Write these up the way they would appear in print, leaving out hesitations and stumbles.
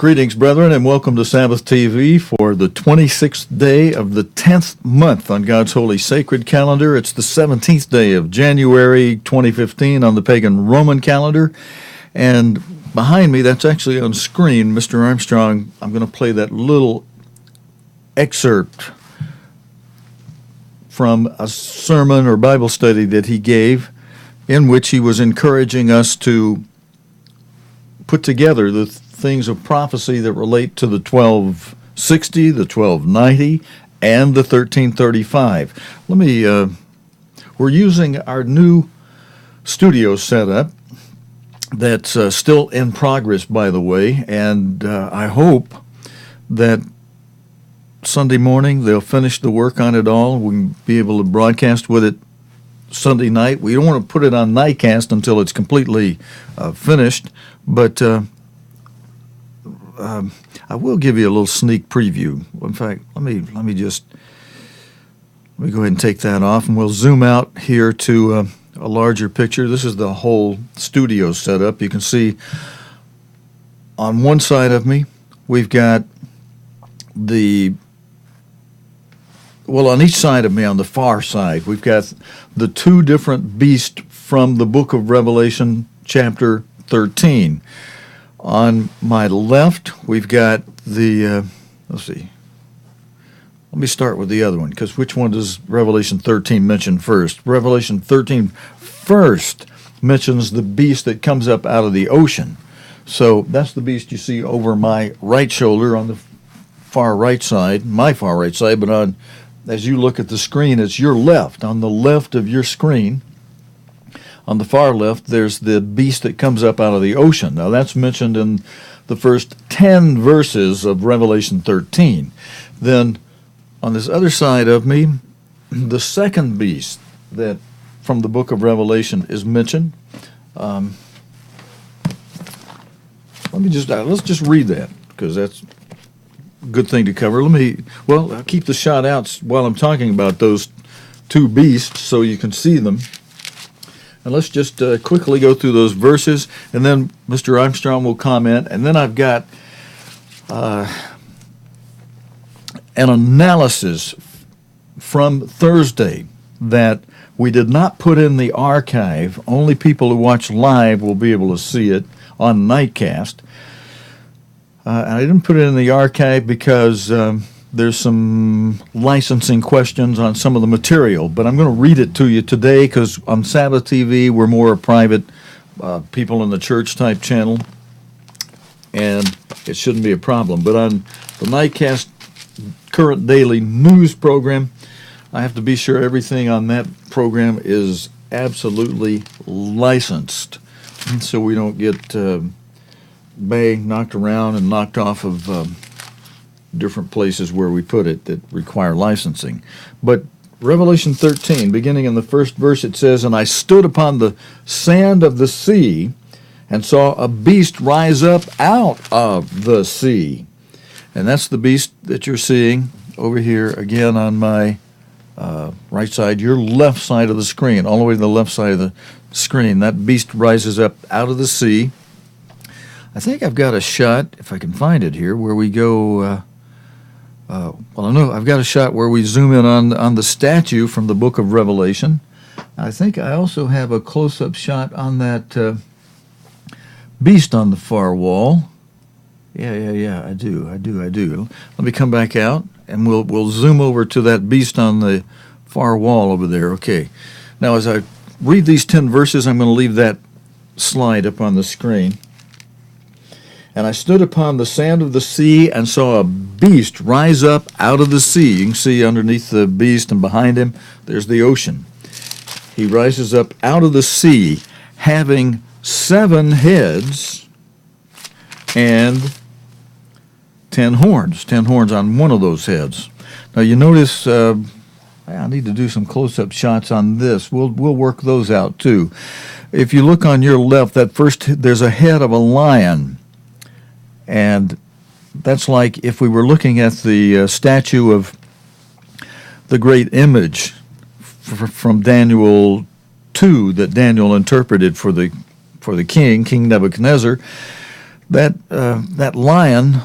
Greetings, brethren, and welcome to Sabbath TV for the 26th day of the 10th month on God's holy sacred calendar. It's the 17th day of January 2015 on the pagan Roman calendar. And behind me, that's actually on screen, Mr. Armstrong, I'm going to play that little excerpt from a sermon or Bible study that he gave in which he was encouraging us to put together the things of prophecy that relate to the 1260, the 1290, and the 1335. We're using our new studio setup that's still in progress, by the way, and I hope that Sunday morning they'll finish the work on it all. We can be able to broadcast with it Sunday night. We don't want to put it on Nightcast until it's completely finished, but I will give you a little sneak preview. In fact, let me go ahead and take that off, and we'll zoom out here to a larger picture. This is the whole studio setup. You can see on one side of me, we've got on each side of me, on the far side, we've got the two different beasts from the book of Revelation, chapter 13. On my left, we've got let's see. Let me start with the other one, because which one does Revelation 13 mention first? Revelation 13 first mentions the beast that comes up out of the ocean. So that's the beast you see over my right shoulder on the far right side, my far right side, but as you look at the screen, it's your left. On the left of your screen, on the far left, there's the beast that comes up out of the ocean. Now, that's mentioned in the first 10 verses of Revelation 13. Then, on this other side of me, the second beast that from the book of Revelation is mentioned. Let's just read that, because that's a good thing to cover. I'll keep the shot out while I'm talking about those two beasts so you can see them. And let's just quickly go through those verses, and then Mr. Armstrong will comment. And then I've got an analysis from Thursday that we did not put in the archive. Only people who watch live will be able to see it on Nightcast. And I didn't put it in the archive because there's some licensing questions on some of the material, but I'm going to read it to you today, because on Sabbath TV we're more a private people in the church type channel, and it shouldn't be a problem. But on the Nightcast current daily news program, I have to be sure everything on that program is absolutely licensed, so we don't get knocked around and knocked off of different places where we put it that require licensing. But Revelation 13, beginning in the first verse, it says, "And I stood upon the sand of the sea, and saw a beast rise up out of the sea." And that's the beast that you're seeing over here, again on my right side, your left side of the screen, all the way to the left side of the screen. That beast rises up out of the sea. I think I've got a shot, if I can find it here, where we go... I've got a shot where we zoom in on the statue from the book of Revelation. I think I also have a close-up shot on that beast on the far wall. Yeah, I do. Let me come back out, and we'll zoom over to that beast on the far wall over there. Okay. Now, as I read these 10 verses, I'm going to leave that slide up on the screen. "And I stood upon the sand of the sea, and saw a beast rise up out of the sea." You can see underneath the beast and behind him, there's the ocean. "He rises up out of the sea, having 7 heads and 10 horns. 10 horns on one of those heads." Now you notice, I need to do some close-up shots on this. We'll work those out too. If you look on your left, there's a head of a lion. And that's like if we were looking at the statue of the great image from Daniel 2 that Daniel interpreted for the king Nebuchadnezzar. That lion,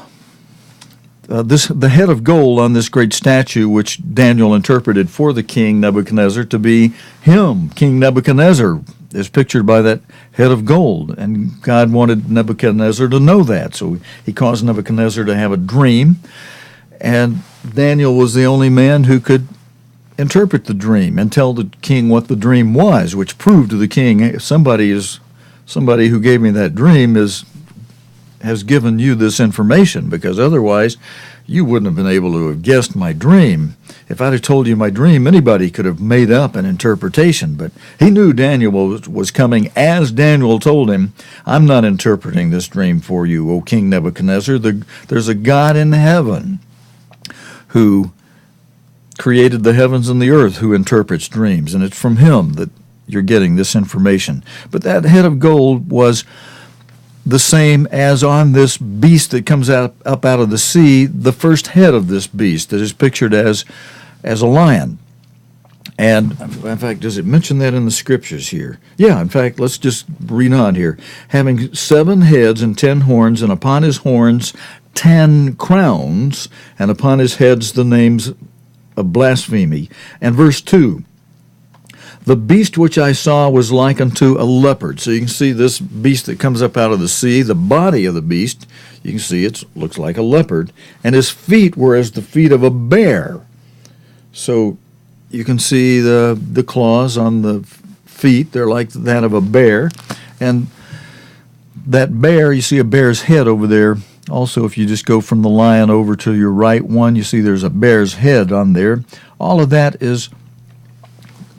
the head of gold on this great statue, which Daniel interpreted for the king Nebuchadnezzar to be him, King Nebuchadnezzar, is pictured by that head of gold. And God wanted Nebuchadnezzar to know that, so he caused Nebuchadnezzar to have a dream, and Daniel was the only man who could interpret the dream and tell the king what the dream was, which proved to the king, hey, somebody who gave me that dream has given you this information, because otherwise you wouldn't have been able to have guessed my dream. If I'd have told you my dream, anybody could have made up an interpretation. But he knew Daniel was coming, as Daniel told him, I'm not interpreting this dream for you, O King Nebuchadnezzar. There's a God in heaven who created the heavens and the earth, who interprets dreams, and it's from him that you're getting this information. But that head of gold was the same as on this beast that comes up out of the sea, the first head of this beast that is pictured as a lion. And in fact, does it mention that in the scriptures here? Yeah, in fact, let's just read on here. Having 7 heads and 10 horns, and upon his horns 10 crowns, and upon his heads the names of blasphemy. And verse 2, the beast which I saw was like unto a leopard. So you can see this beast that comes up out of the sea, the body of the beast, you can see it looks like a leopard, and his feet were as the feet of a bear. So you can see the claws on the feet, they're like that of a bear. And that bear, you see a bear's head over there. Also, if you just go from the lion over to your right one, you see there's a bear's head on there. All of that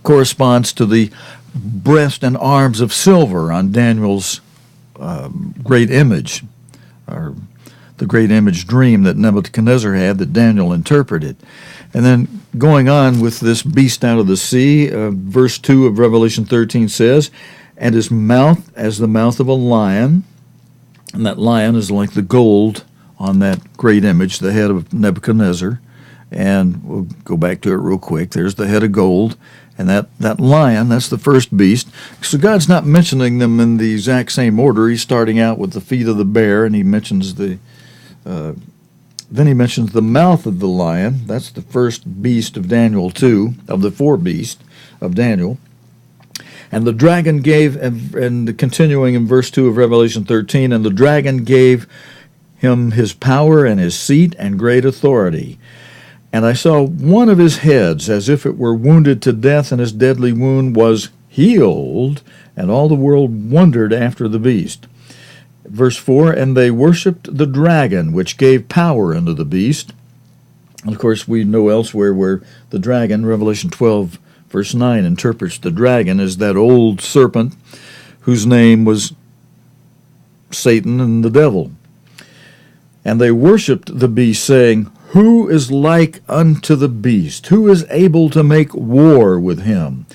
corresponds to the breast and arms of silver on Daniel's great image, or the great image dream that Nebuchadnezzar had that Daniel interpreted. And then going on with this beast out of the sea, verse 2 of Revelation 13 says, and his mouth as the mouth of a lion, and that lion is like the gold on that great image, the head of Nebuchadnezzar. And we'll go back to it real quick. There's the head of gold. And that lion, that's the first beast. So God's not mentioning them in the exact same order. He's starting out with the feet of the bear, and he mentions then he mentions the mouth of the lion. That's the first beast of Daniel 2, of the 4 beasts of Daniel. And the dragon gave, and continuing in verse 2 of Revelation 13, and the dragon gave him his power and his seat and great authority. And I saw one of his heads as if it were wounded to death, and his deadly wound was healed, and all the world wondered after the beast. Verse 4, and they worshipped the dragon, which gave power unto the beast. And of course, we know elsewhere where the dragon, Revelation 12, verse 9, interprets the dragon as that old serpent whose name was Satan and the devil. And they worshipped the beast, saying, who is like unto the beast? Who is able to make war with him?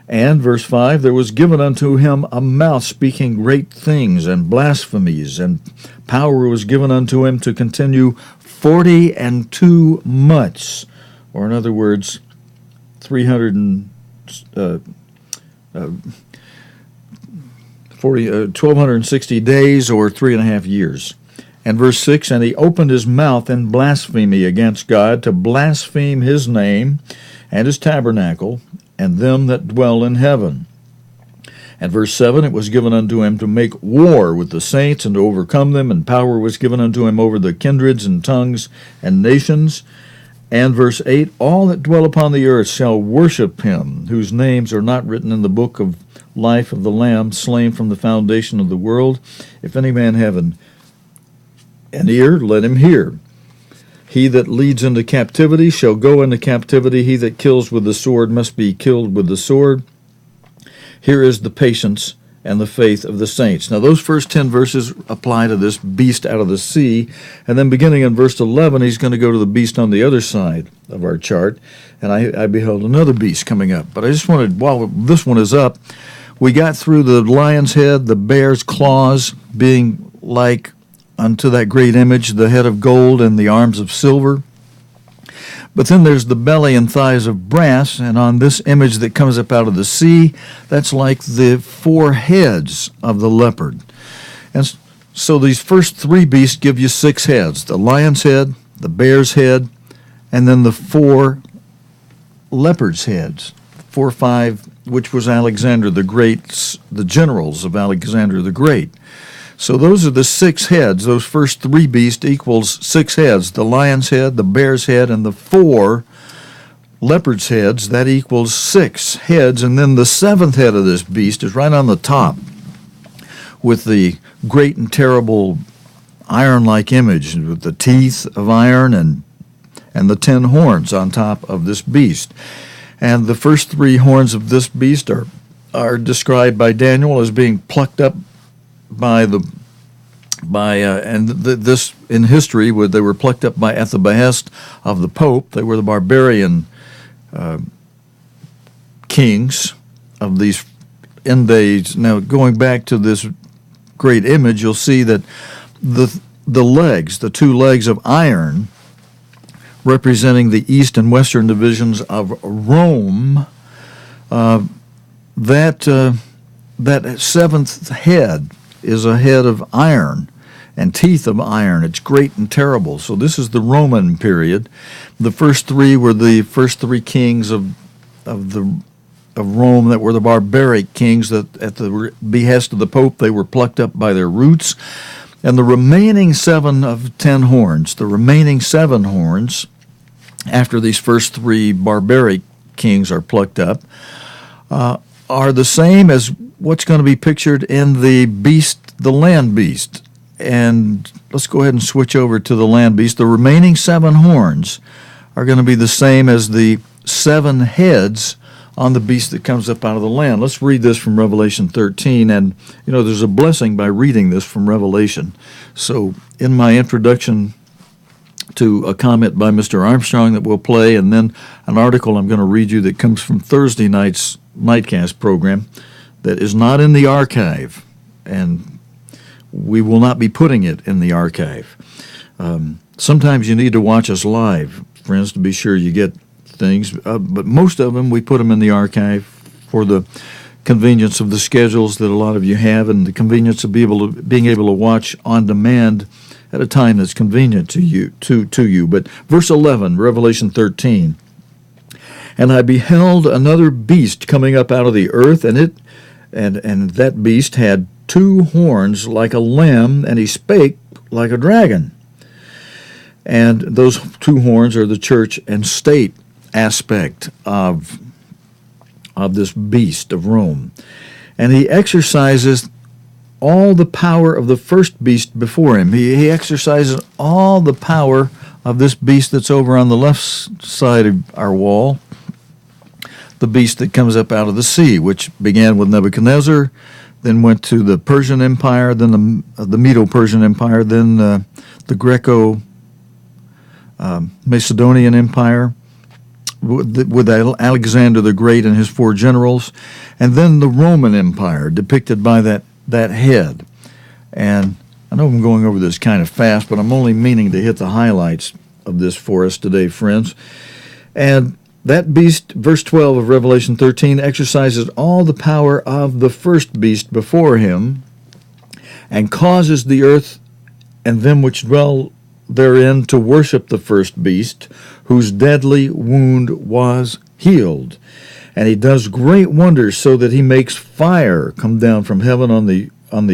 And, verse 5, there was given unto him a mouth speaking great things and blasphemies, and power was given unto him to continue 42 months, or in other words, 1,260 days, or 3.5 years. And verse 6, and he opened his mouth in blasphemy against God, to blaspheme his name and his tabernacle, and them that dwell in heaven. And verse 7, it was given unto him to make war with the saints, and to overcome them, and power was given unto him over the kindreds and tongues and nations. And verse 8, all that dwell upon the earth shall worship him, whose names are not written in the book of life of the Lamb, slain from the foundation of the world. If any man have an ear, let him hear. He that leads into captivity shall go into captivity. He that kills with the sword must be killed with the sword. Here is the patience and the faith of the saints. Now those first 10 verses apply to this beast out of the sea. And then beginning in verse 11, he's going to go to the beast on the other side of our chart. And I beheld another beast coming up. But I just wanted, while this one is up, we got through the lion's head, the bear's claws being like unto that great image, the head of gold and the arms of silver. But then there's the belly and thighs of brass, and on this image that comes up out of the sea, that's like the 4 heads of the leopard. And So these first three beasts give you 6 heads: the lion's head, the bear's head, and then the 4 leopard's heads. 4 or 5, which was Alexander the Great, the generals of Alexander the Great. So those are the 6 heads. Those first 3 beasts equals 6 heads: the lion's head, the bear's head, and the 4 leopard's heads. That equals 6 heads. And then the 7th head of this beast is right on the top, with the great and terrible iron-like image, with the teeth of iron and the 10 horns on top of this beast. And the first 3 horns of this beast are described by Daniel as being plucked up this in history, where they were plucked up at the behest of the Pope. They were the barbarian kings of these end days. Now, going back to this great image, you'll see that the legs, the 2 legs of iron, representing the east and western divisions of Rome, that 7th head is a head of iron and teeth of iron. It's great and terrible. So this is the Roman period. The first 3 were the first 3 kings of Rome that were the barbaric kings that at the behest of the Pope they were plucked up by their roots. And the remaining 7 of 10 horns, the remaining 7 horns, after these first 3 barbaric kings are plucked up, are the same as what's going to be pictured in the beast, the land beast. And let's go ahead and switch over to the land beast. The remaining 7 horns are going to be the same as the 7 heads on the beast that comes up out of the land. Let's read this from Revelation 13. And, there's a blessing by reading this from Revelation. So in my introduction to a comment by Mr. Armstrong that we'll play, and then an article I'm going to read you that comes from Thursday night's Nightcast program that is not in the archive, and we will not be putting it in the archive. Sometimes you need to watch us live, friends, to be sure you get things, but most of them we put them in the archive for the convenience of the schedules that a lot of you have, and the convenience of being able to watch on demand at a time that's convenient to you. But verse 11, Revelation 13, and I beheld another beast coming up out of the earth, and that beast had 2 horns like a lamb, and he spake like a dragon. And those 2 horns are the church and state aspect of this beast of Rome. And he exercises all the power of the first beast before him. He exercises all the power of this beast that's over on the left side of our wall, the beast that comes up out of the sea, which began with Nebuchadnezzar, then went to the Persian Empire, then the Medo-Persian Empire, then the Greco-Macedonian Empire, with Alexander the Great and his 4 generals, and then the Roman Empire, depicted by that head. And I know I'm going over this kind of fast, but I'm only meaning to hit the highlights of this for us today, friends. And that beast, verse 12 of Revelation 13, exercises all the power of the first beast before him, and causes the earth and them which dwell therein to worship the first beast, whose deadly wound was healed. And he does great wonders, so that he makes fire come down from heaven on the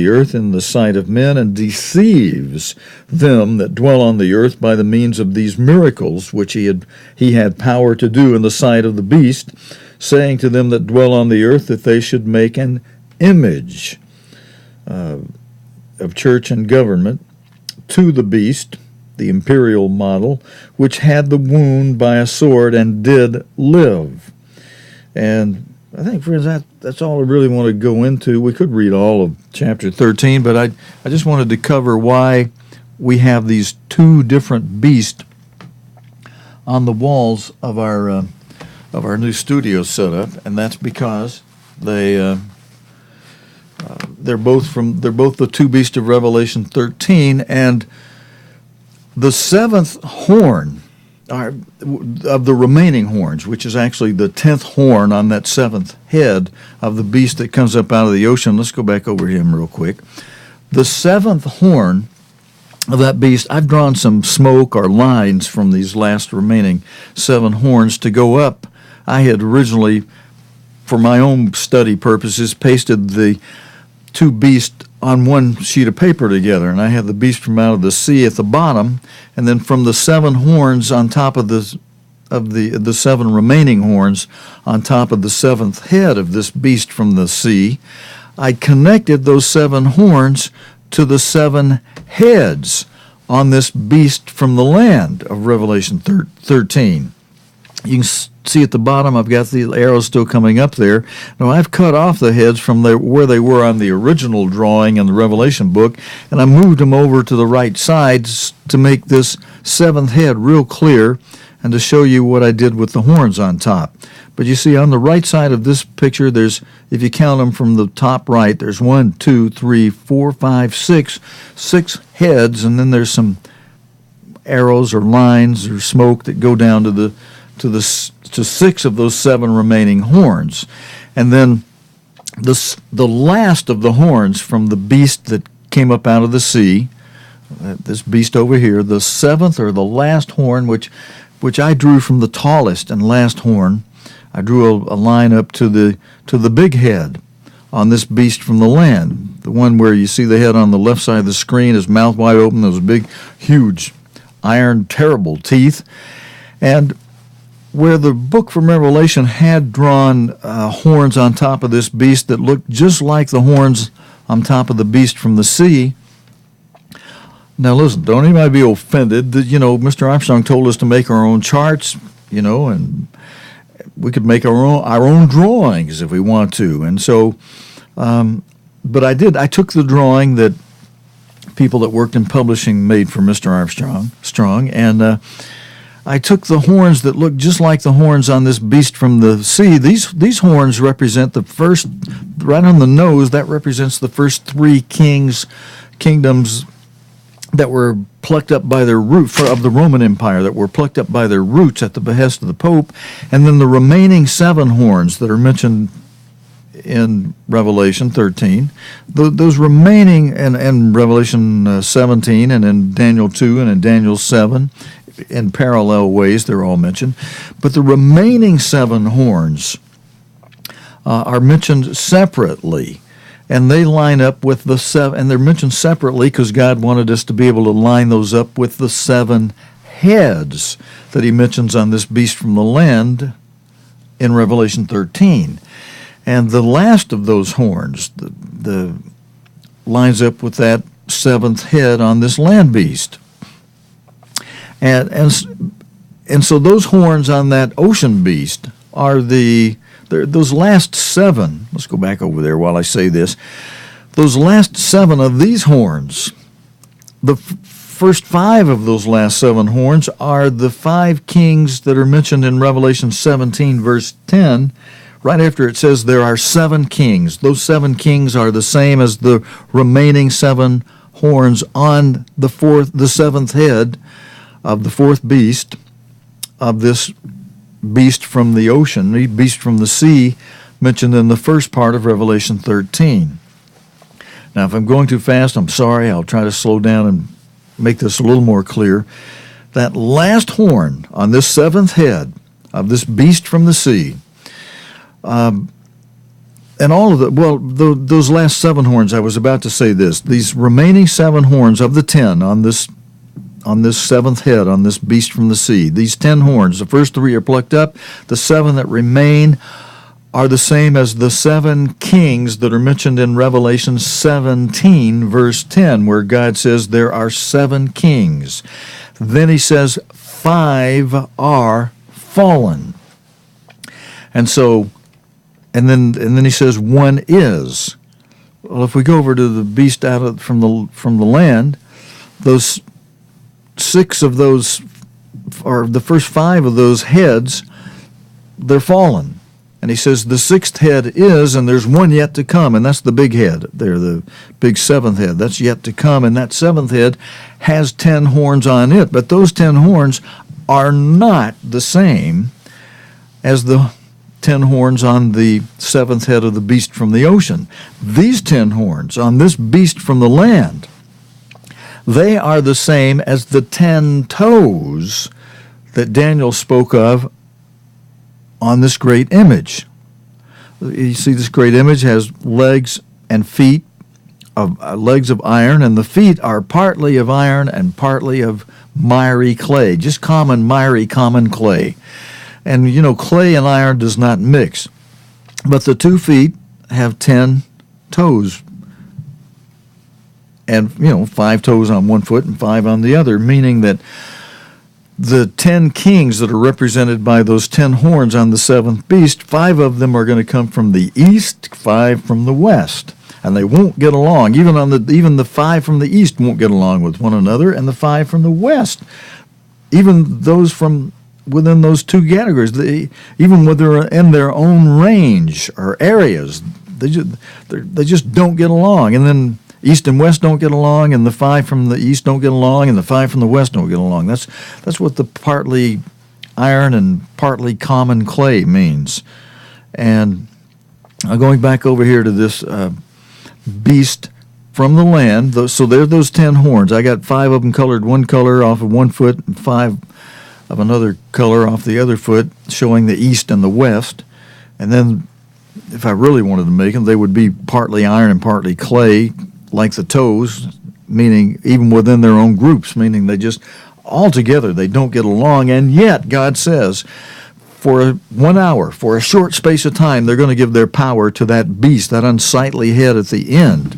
earth in the sight of men, and deceives them that dwell on the earth by the means of these miracles which he had power to do in the sight of the beast, saying to them that dwell on the earth that they should make an image of church and government to the beast, the imperial model, which had the wound by a sword and did live. And I think, friends, that's all I really want to go into. We could read all of chapter 13, but I just wanted to cover why we have these 2 different beasts on the walls of our new studio setup, and that's because they're both the 2 beasts of Revelation 13, and the 7th horn of the remaining horns, which is actually the 10th horn on that 7th head of the beast that comes up out of the ocean. Let's go back over him real quick. The seventh horn of that beast, I've drawn some smoke or lines from these last remaining 7 horns to go up. I had originally, for my own study purposes, pasted the 2 beasts on one sheet of paper together, and I had the beast from out of the sea at the bottom, and then from the 7 horns on top of the 7 remaining horns on top of the 7th head of this beast from the sea, I connected those 7 horns to the 7 heads on this beast from the land of Revelation 13. You can see at the bottom, I've got the arrows still coming up there. Now, I've cut off the heads from where they were on the original drawing in the Revelation book, and I moved them over to the right side to make this 7th head real clear and to show you what I did with the horns on top. But you see, on the right side of this picture, there's, if you count them from the top right, there's 1, 2, 3, 4, 5, 6 heads, and then there's some arrows or lines or smoke that go down to 6 of those 7 remaining horns. And then the last of the horns from the beast that came up out of the sea, this beast over here, the 7th or the last horn, which I drew from the tallest and last horn. I drew a line up to the big head on this beast from the land, the one where you see the head on the left side of the screen, his mouth wide open, those big, huge, iron, terrible teeth. And where the book from Revelation had drawn horns on top of this beast that looked just like the horns on top of the beast from the sea. Now listen, don't anybody be offended that, Mr. Armstrong told us to make our own charts, and we could make our own drawings if we want to. And so, but I took the drawing that people that worked in publishing made for Mr. Armstrong, and I took the horns that looked just like the horns on this beast from the sea. These horns represent the first, right on the nose, that represents the first 3 kingdoms that were plucked up by their root of the Roman Empire, that were plucked up by their roots at the behest of the Pope, and then the remaining 7 horns that are mentioned in Revelation 13, those remaining, and Revelation 17, and in Daniel 2, and in Daniel 7, in parallel ways, they're all mentioned, but the remaining 7 horns are mentioned separately. And they line up with the 7, and they're mentioned separately because God wanted us to be able to line those up with the 7 heads that he mentions on this beast from the land in Revelation 13. And the last of those horns the lines up with that 7th head on this land beast. And so those horns on that ocean beast are those last 7, let's go back over there while I say this. Those last 7 of these horns, the first 5 of those last 7 horns are the 5 kings that are mentioned in Revelation 17, verse 10, right after it says there are 7 kings. Those 7 kings are the same as the remaining 7 horns on the 7th head of the 4th beast of this beast from the ocean, the beast from the sea, mentioned in the first part of Revelation 13. Now, if I'm going too fast, I'm sorry. I'll try to slow down and make this a little more clear. That last horn on this 7th head of this beast from the sea, and all of those last 7 horns, I was about to say this, these remaining 7 horns of the 10 on this 7th head, on this beast from the sea. These 10 horns, the first 3 are plucked up. The 7 that remain are the same as the 7 kings that are mentioned in Revelation 17, verse 10, where God says there are 7 kings. Then he says 5 are fallen. And then he says 1 is. Well, if we go over to the beast from the land, those 6 of those, or the first 5 of those heads, they're fallen. And he says the 6th head is, and there's 1 yet to come, and that's the big head there, the big 7th head. That's yet to come, and that 7th head has 10 horns on it. But those 10 horns are not the same as the 10 horns on the seventh head of the beast from the ocean. These 10 horns on this beast from the land, they are the same as the 10 toes that Daniel spoke of on this great image. You see, this great image has legs and feet of legs of iron, and the feet are partly of iron and partly of miry clay, just common miry, common clay. And, clay and iron does not mix. But the 2 feet have 10 toes. And, 5 toes on one foot and 5 on the other, meaning that the 10 kings that are represented by those 10 horns on the seventh beast, 5 of them are going to come from the east, 5 from the west. And they won't get along. Even the 5 from the east won't get along with one another, and the 5 from the west, even those from within those 2 categories, even when they're in their own range or areas, they just don't get along. And then east and west don't get along, and the 5 from the east don't get along, and the 5 from the west don't get along. That's what the partly iron and partly common clay means. And going back over here to this beast from the land, so there are those 10 horns. I got 5 of them colored one color off of one foot, and 5 of another color off the other foot, showing the east and the west. And then if I really wanted to make them, they would be partly iron and partly clay, like the toes, meaning even within their own groups, meaning they just, all together, they don't get along. And yet, God says, for 1 hour, for a short space of time, they're going to give their power to that beast, that unsightly head at the end,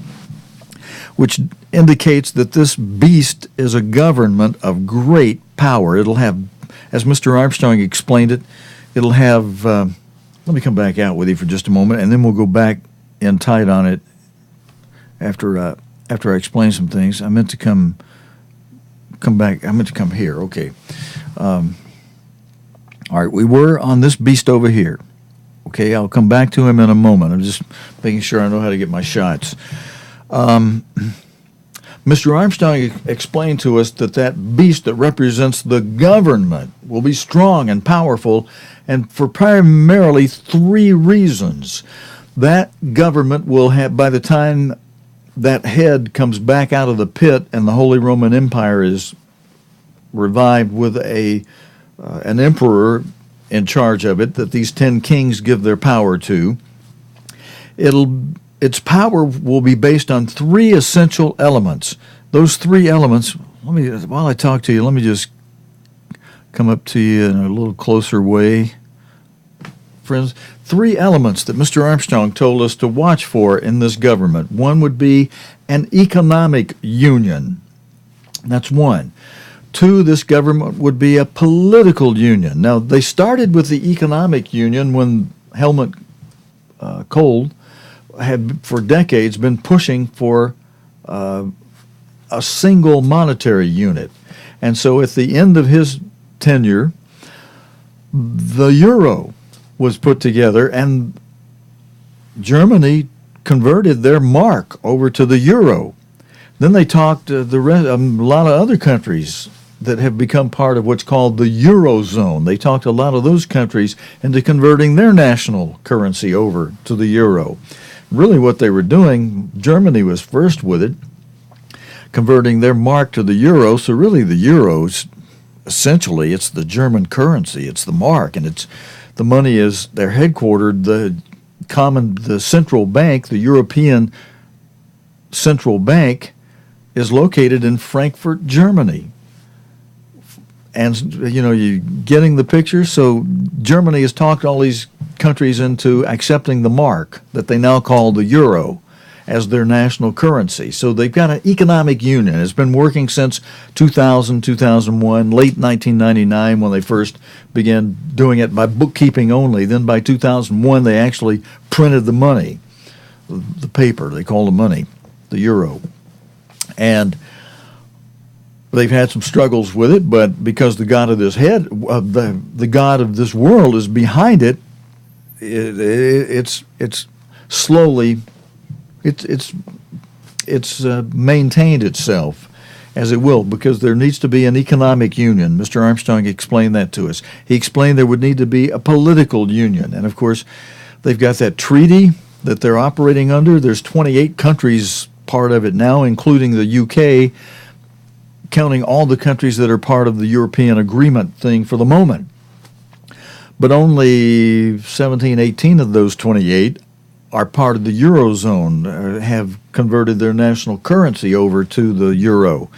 which indicates that this beast is a government of great power. It'll have, as Mr. Armstrong explained it, it'll have, let me come back out with you for just a moment, and then we'll go back in tight on it after I explain some things. I meant to come back. I meant to come here. Okay. All right, we were on this beast over here. Okay, I'll come back to him in a moment. I'm just making sure I know how to get my shots. Mr. Armstrong explained to us that beast that represents the government will be strong and powerful, and for primarily 3 reasons. That government will have, by the time that head comes back out of the pit and the Holy Roman Empire is revived with an emperor in charge of it, that these 10 kings give their power to, its power will be based on 3 essential elements. Those 3 elements, while I talk to you, let me just come up to you in a little closer way. Friends, 3 elements that Mr. Armstrong told us to watch for in this government. One would be an economic union. That's 1. 2, this government would be a political union. Now, they started with the economic union when Helmut Kohl had, for decades, been pushing for a single monetary unit. And so at the end of his tenure, the euro was put together, and Germany converted their mark over to the euro. Then they talked a lot of other countries that have become part of what's called the Eurozone. They talked a lot of those countries into converting their national currency over to the euro. Really what they were doing, Germany was first with it, converting their mark to the euro. So really the euros, essentially, it's the German currency, it's the mark, and the money is, they're headquartered, the central bank, the European Central Bank, is located in Frankfurt, Germany. And, you getting the picture? So Germany has talked all these countries into accepting the mark that they now call the euro as their national currency. So they've got an economic union. It's been working since 2000, 2001, late 1999 when they first began doing it by bookkeeping only. Then by 2001, they actually printed the money, the paper they call the money, the euro. And they've had some struggles with it, but because the God of this the God of this world is behind it, it's slowly, it's maintained itself, as it will, because there needs to be an economic union. Mr. Armstrong explained that to us. He explained there would need to be a political union. And, of course, they've got that treaty that they're operating under. There's 28 countries part of it now, including the UK, counting all the countries that are part of the European agreement thing for the moment. But only 17, 18 of those 28 are part of the Eurozone, have converted their national currency over to the euro.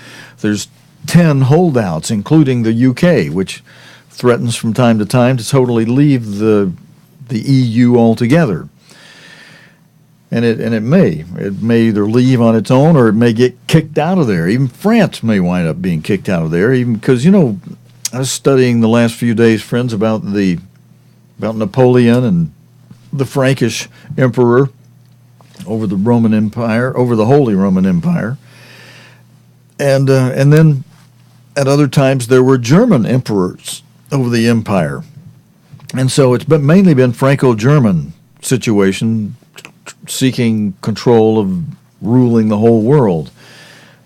There's 10 holdouts, including the UK, which threatens from time to time to totally leave the EU altogether. And it may either leave on its own or it may get kicked out of there. Even France may wind up being kicked out of there, even because, I was studying the last few days, friends, about Napoleon and the Frankish emperor over the Roman Empire, over the Holy Roman Empire. And then at other times there were German emperors over the empire. And so it's mainly been Franco-German situation, seeking control of ruling the whole world.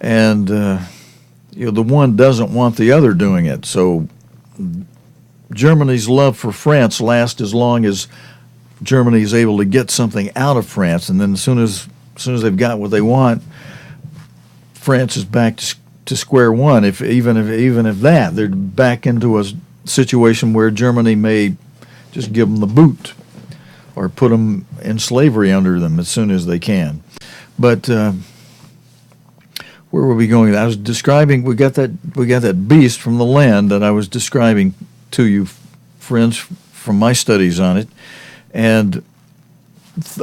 And, the one doesn't want the other doing it. So Germany's love for France lasts as long as Germany is able to get something out of France. And then as soon as they've got what they want, France is back to square one. Even if that, they're back into a situation where Germany may just give them the boot or put them in slavery under them as soon as they can. But where were we going? I was describing. We got that beast from the land that I was describing to you, friends, from my studies on it, and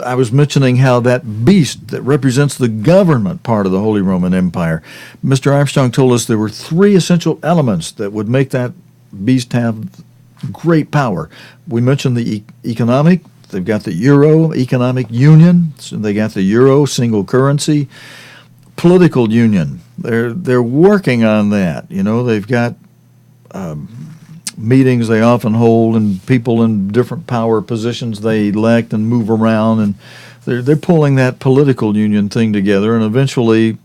I was mentioning how that beast that represents the government part of the Holy Roman Empire. Mr. Armstrong told us there were 3 essential elements that would make that beast have great power. We mentioned the economic. They've got the Euro economic union. So they got the Euro single currency. Political union. They're working on that. They've got meetings they often hold, and people in different power positions they elect and move around, and they're pulling that political union thing together, and eventually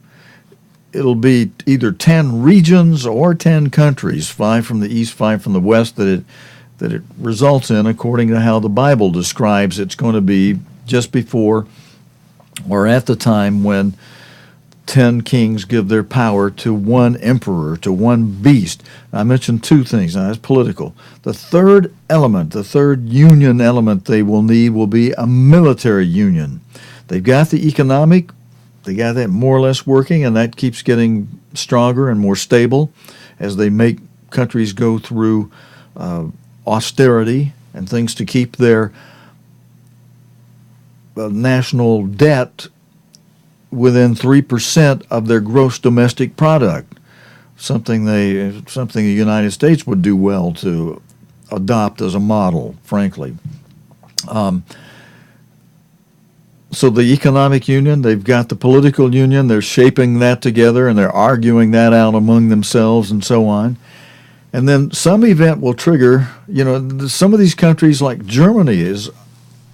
it'll be either 10 regions or 10 countries, 5 from the east, 5 from the west, that it results in, according to how the Bible describes it's going to be, just before or at the time when 10 kings give their power to one emperor, to one beast. I mentioned 2 things. Now, that's political. The third element, the third union element they will need will be a military union. They've got the economic. They got that more or less working, and that keeps getting stronger and more stable as they make countries go through austerity and things to keep their national debt within 3% of their gross domestic product, something the United States would do well to adopt as a model, frankly. So the economic union, they've got the political union, they're shaping that together, and they're arguing that out among themselves and so on. And then some event will trigger, some of these countries like Germany is,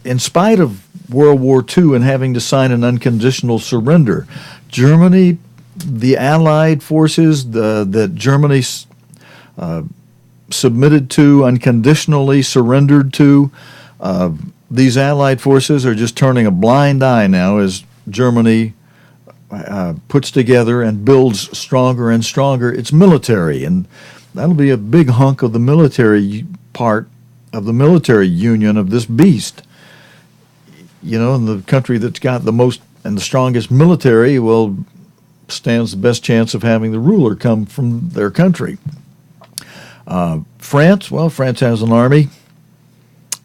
in spite of World War II and having to sign an unconditional surrender. Germany, the Allied forces that Germany submitted to, unconditionally surrendered to, these Allied forces are just turning a blind eye now as Germany puts together and builds stronger and stronger its military. And that'll be a big hunk of the military part of the military union of this beast. And the country that's got the most and the strongest military, stands the best chance of having the ruler come from their country. France has an army,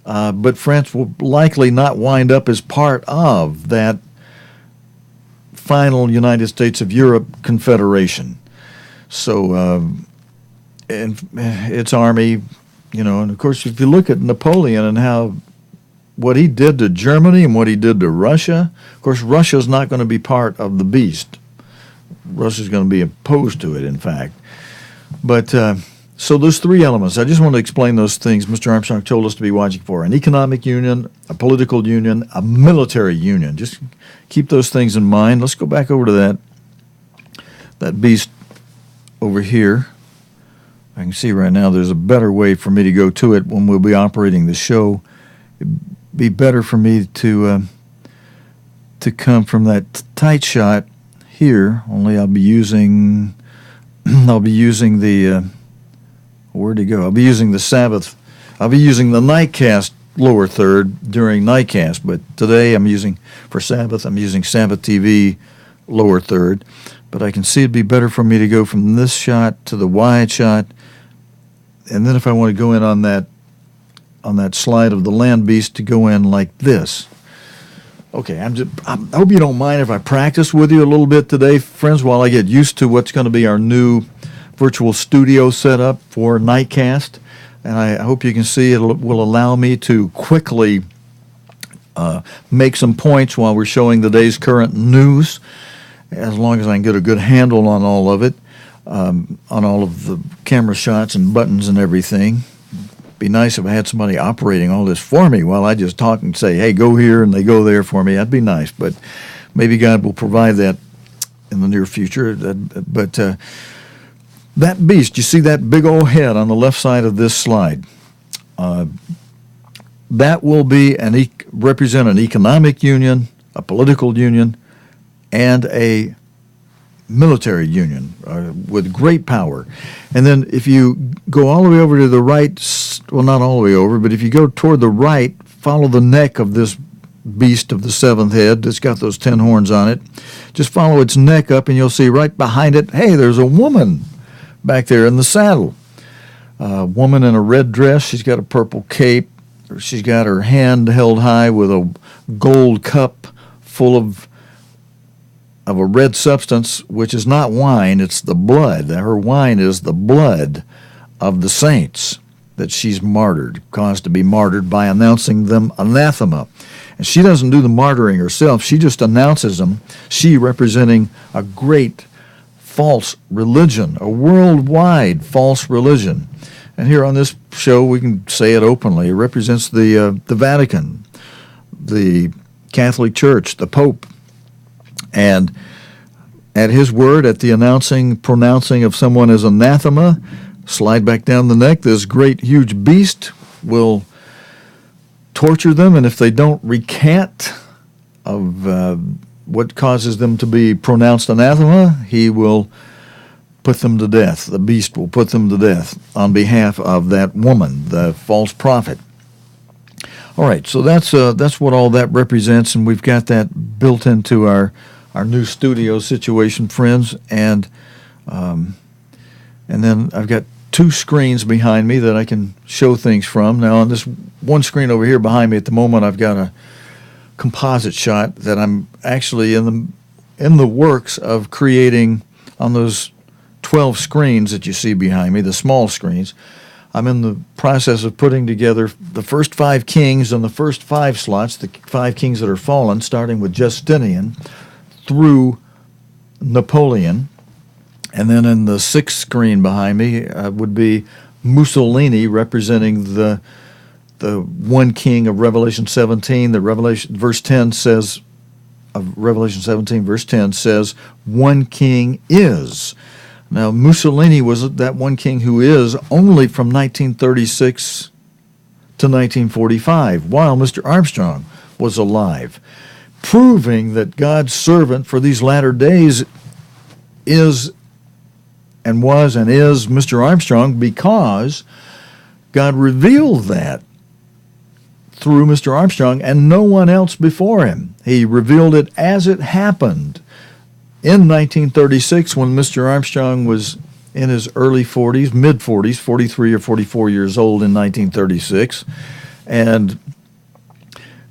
but France will likely not wind up as part of that final United States of Europe confederation. So, and its army, and of course, if you look at Napoleon and what he did to Germany and what he did to Russia. Of course, Russia's not going to be part of the beast. Russia's going to be opposed to it, in fact. But so those 3 elements, I just want to explain those things Mr. Armstrong told us to be watching for. An economic union, a political union, a military union. Just keep those things in mind. Let's go back over to that beast over here. I can see right now there's a better way for me to go to it when we'll be operating the show. It'd be better for me to come from that tight shot here. Only I'll be using the where'd he go? I'll be using the Sabbath. I'll be using the Nightcast lower third during Nightcast, but today for Sabbath, I'm using Sabbath TV lower third. But I can see it'd be better for me to go from this shot to the wide shot, and then if I want to go in on that slide of the land beast, to go in like this. Okay, I hope you don't mind if I practice with you a little bit today, friends, while I get used to what's going to be our new virtual studio setup for Nightcast. And I hope you can see it will allow me to quickly make some points while we're showing the day's current news, as long as I can get a good handle on all of it, on all of the camera shots and buttons and everything. Be nice if I had somebody operating all this for me while I just talk and say, hey, go here, and they go there for me. That'd be nice, but maybe God will provide that in the near future. But that beast, you see that big old head on the left side of this slide? That will be represent an economic union, a political union, and a military union with great power. And then if you go all the way over to the right, well, not all the way over, but if you go toward the right, follow the neck of this beast of the seventh head that's got those 10 horns on it. Just follow its neck up, and you'll see right behind it, hey, there's a woman back there in the saddle. A woman in a red dress. She's got a purple cape. She's got her hand held high with a gold cup full of a red substance, which is not wine, it's the blood. Her wine is the blood of the saints that she's martyred, caused to be martyred by announcing them anathema. And she doesn't do the martyring herself, she just announces them, she representing a great false religion, a worldwide false religion. And here on this show, we can say it openly, it represents the Vatican, the Catholic Church, the Pope. And at his word, at the pronouncing of someone as anathema, slide back down the neck, this great huge beast will torture them, and if they don't recant of what causes them to be pronounced anathema, he will put them to death. The beast will put them to death on behalf of that woman, the false prophet. All right, so that's what all that represents, and we've got that built into our new studio situation, friends, and then I've got two screens behind me that I can show things from. Now, on this one screen over here behind me at the moment, I've got a composite shot that I'm actually in the works of creating on those 12 screens that you see behind me, the small screens. I'm in the process of putting together the first 5 kings and the first 5 slots, the 5 kings that are fallen, starting with Justinian through Napoleon. And then in the 6th screen behind me would be Mussolini, representing the one king of Revelation 17. Verse 10 says, of Revelation 17, verse 10 says, one king is. Now, Mussolini was that one king who is only from 1936 to 1945, while Mr. Armstrong was alive, proving that God's servant for these latter days is and was and is Mr. Armstrong, because God revealed that through Mr. Armstrong and no one else before him. He revealed it as it happened in 1936, when Mr. Armstrong was in his early 40s, mid-40s, 43 or 44 years old in 1936. And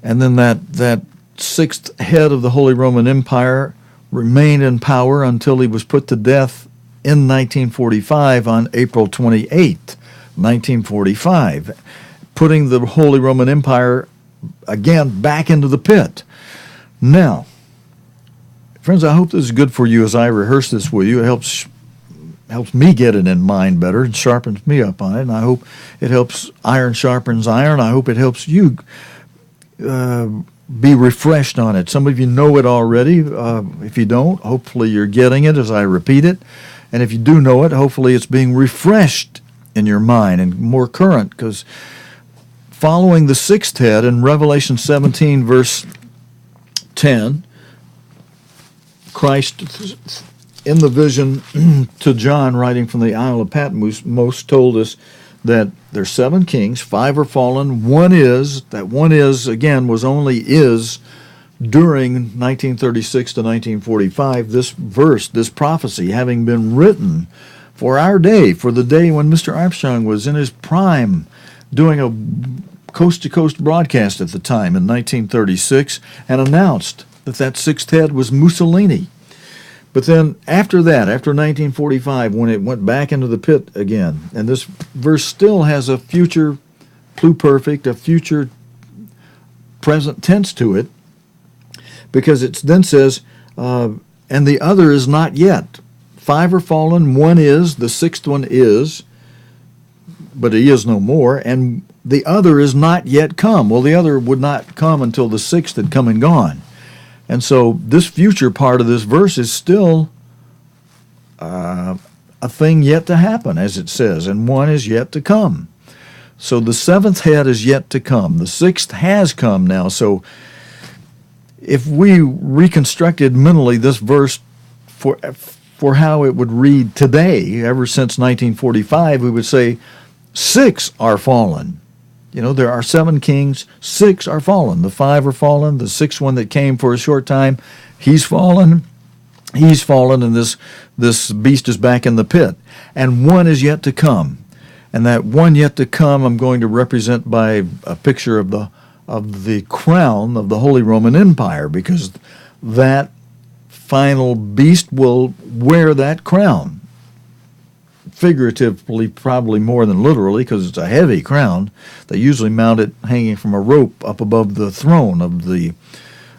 then that sixth head of the Holy Roman Empire remained in power until he was put to death in 1945 on April 28, 1945, putting the Holy Roman Empire again back into the pit. Now, friends, I hope this is good for you as I rehearse this with you. It helps me get it in mind better and sharpens me up on it, and I hope it helps iron sharpens iron. I hope it helps you be refreshed on it. Some of you know it already. If you don't, hopefully you're getting it as I repeat it. And if you do know it, hopefully it's being refreshed in your mind and more current, because following the sixth head in Revelation 17, verse 10, Christ, in the vision to John, writing from the Isle of Patmos, told us that there's 7 kings, 5 are fallen, one is, that one is, again, was only is during 1936 to 1945, this verse, this prophecy, having been written for our day, for the day when Mr. Armstrong was in his prime, doing a coast-to-coast broadcast at the time in 1936, and announced that sixth head was Mussolini. But then after that, after 1945, when it went back into the pit again, and this verse still has a future pluperfect, a future present tense to it, because it then says, and the other is not yet. 5 are fallen, one is, the sixth one is, but he is no more, and the other is not yet come. Well, the other would not come until the sixth had come and gone. And so this future part of this verse is still a thing yet to happen, as it says, and one is yet to come. So the seventh head is yet to come. The sixth has come now. So if we reconstructed mentally this verse for how it would read today, ever since 1945, we would say 6 are fallen. You know, there are 7 kings, 6 are fallen. The 5 are fallen. The sixth one that came for a short time, he's fallen. He's fallen, and this beast is back in the pit. And one is yet to come. And that one yet to come I'm going to represent by a picture of the crown of the Holy Roman Empire, because that final beast will wear that crown. Figuratively, probably more than literally, because it's a heavy crown. They usually mount it hanging from a rope up above the throne of the